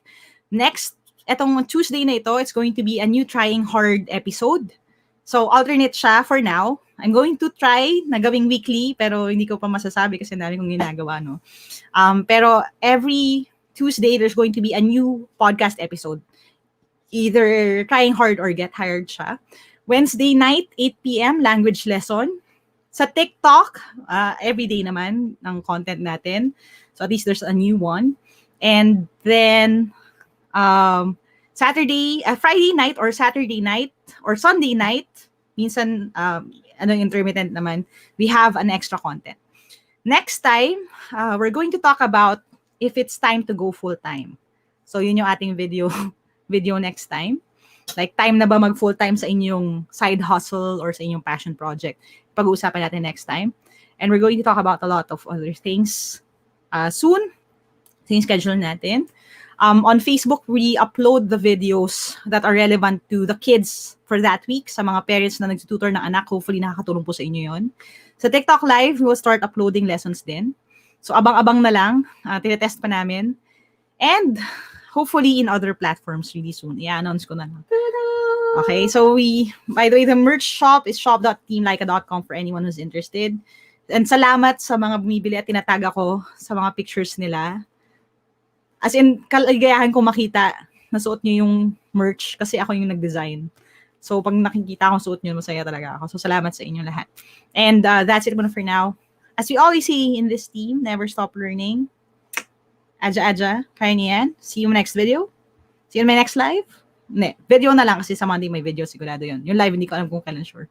Next, etong Tuesday na ito, it's going to be a new Trying Hard episode. So, alternate siya for now. I'm going to try na gawing weekly, pero hindi ko pa masasabi kasi dami kong ginagawa, no? Pero every Tuesday, there's going to be a new podcast episode. Either Trying Hard or Get Hired siya. Wednesday night, 8 p.m., language lesson. Sa TikTok, everyday naman ng content natin. So at least there's a new one. And then, Friday night or Saturday night or Sunday night, minsan, intermittent naman, we have an extra content. Next time, we're going to talk about if it's time to go full-time. So yun yung ating video next time. Like, time na ba mag full-time sa inyong side hustle or sa inyong passion project? Pag-uusapan natin next time. And we're going to talk about a lot of other things soon. Sa schedule natin. On Facebook, we upload the videos that are relevant to the kids for that week. Sa mga parents na nagtututor ng anak, hopefully nakakatulong po sa inyo yon. Sa TikTok Live, we will start uploading lessons din. So, abang-abang na lang. Tinetest pa namin. And hopefully in other platforms really soon. I-announce ko na lang. Okay, so by the way, the merch shop is shop.teamlaika.com for anyone who's interested. And salamat sa mga bumibili at tinatag ako sa mga pictures nila. As in, kaligayahan ko makita na suot nyo yung merch kasi ako yung nag-design. So, pag nakikita akong suot nyo, masaya talaga ako. So, salamat sa inyo lahat. And that's it muna for now. As we always say in this team, never stop learning. Aja, kaya niyan. See you in my next video. See you in my next live. Video na lang kasi sa Monday may video, sigurado yun. Yung live, hindi ko alam kung kailan sure.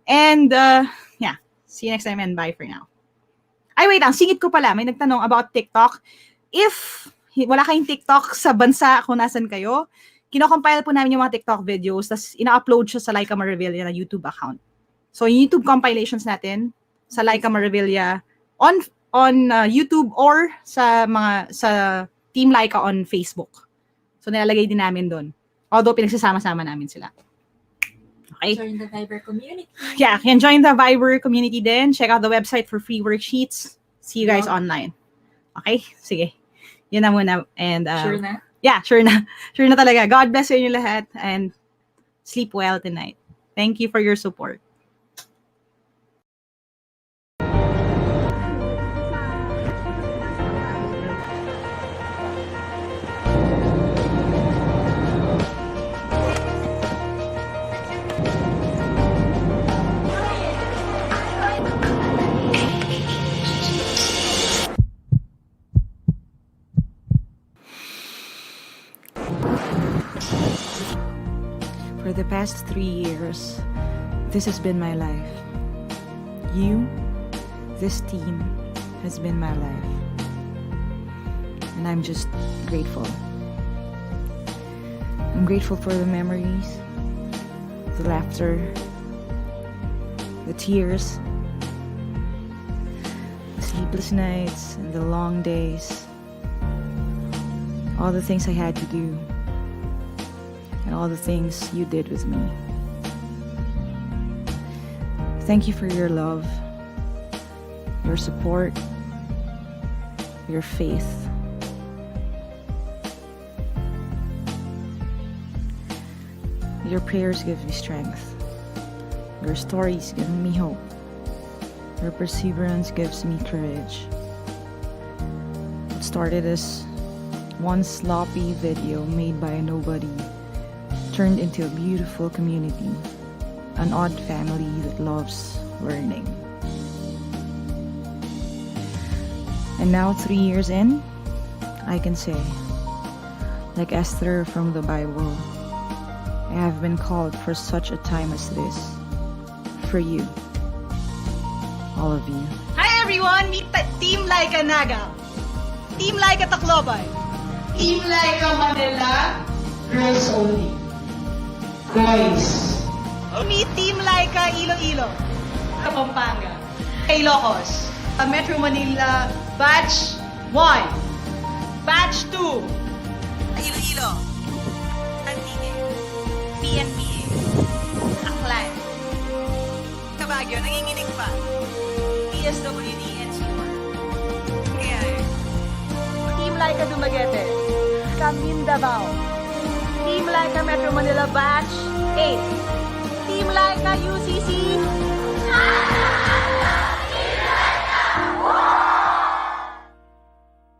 And, yeah. See you next time and bye for now. Ay, wait lang. Singit ko pala. May nagtanong about TikTok. If wala kayong TikTok sa bansa kung nasan kayo, kinocompile po namin yung mga TikTok videos, tapos ina-upload siya sa Laika Maravilla na YouTube account. So, yung YouTube compilations natin sa Laika Maravilla on YouTube or sa Team Laika on Facebook. So, nilalagay din namin doon. Although, pinagsasama-sama namin sila. Okay? Join the Viber community. Yeah, can join the Viber community din. Check out the website for free worksheets. See you guys online. Okay? Sige. Yun na muna. And, Sure na? Yeah, sure na. Sure na talaga. God bless sa inyo lahat and sleep well tonight. Thank you for your support. For the past 3 years, this has been my life. You, this team, has been my life. And I'm just grateful. I'm grateful for the memories, the laughter, the tears, the sleepless nights, and the long days. All the things I had to do, and all the things you did with me. Thank you for your love, your support, your faith. Your prayers give me strength. Your stories give me hope. Your perseverance gives me courage. It started as one sloppy video made by a nobody turned into a beautiful community, an odd family that loves learning. And now 3 years in, I can say, like Esther from the Bible, I have been called for such a time as this, for you, all of you. Hi everyone, meet Team Laika Naga. Team Laika Tacloban. Team Laika Manila, girls only. Boys. Meet Team Laika Iloilo. Pampanga. Ilocos. Metro Manila, Batch 1. Batch 2. Iloilo. Antique. PNPA. Aklan. Baguio, nanginginig pa. PSWD and C4. Kaya Team Laika Dumaguete. Camindabao. Team Laika Metro Manila Batch 8. Team Laika UCC.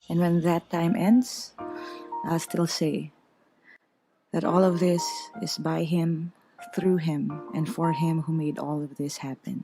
And when that time ends, I'll still say that all of this is by Him, through Him, and for Him who made all of this happen.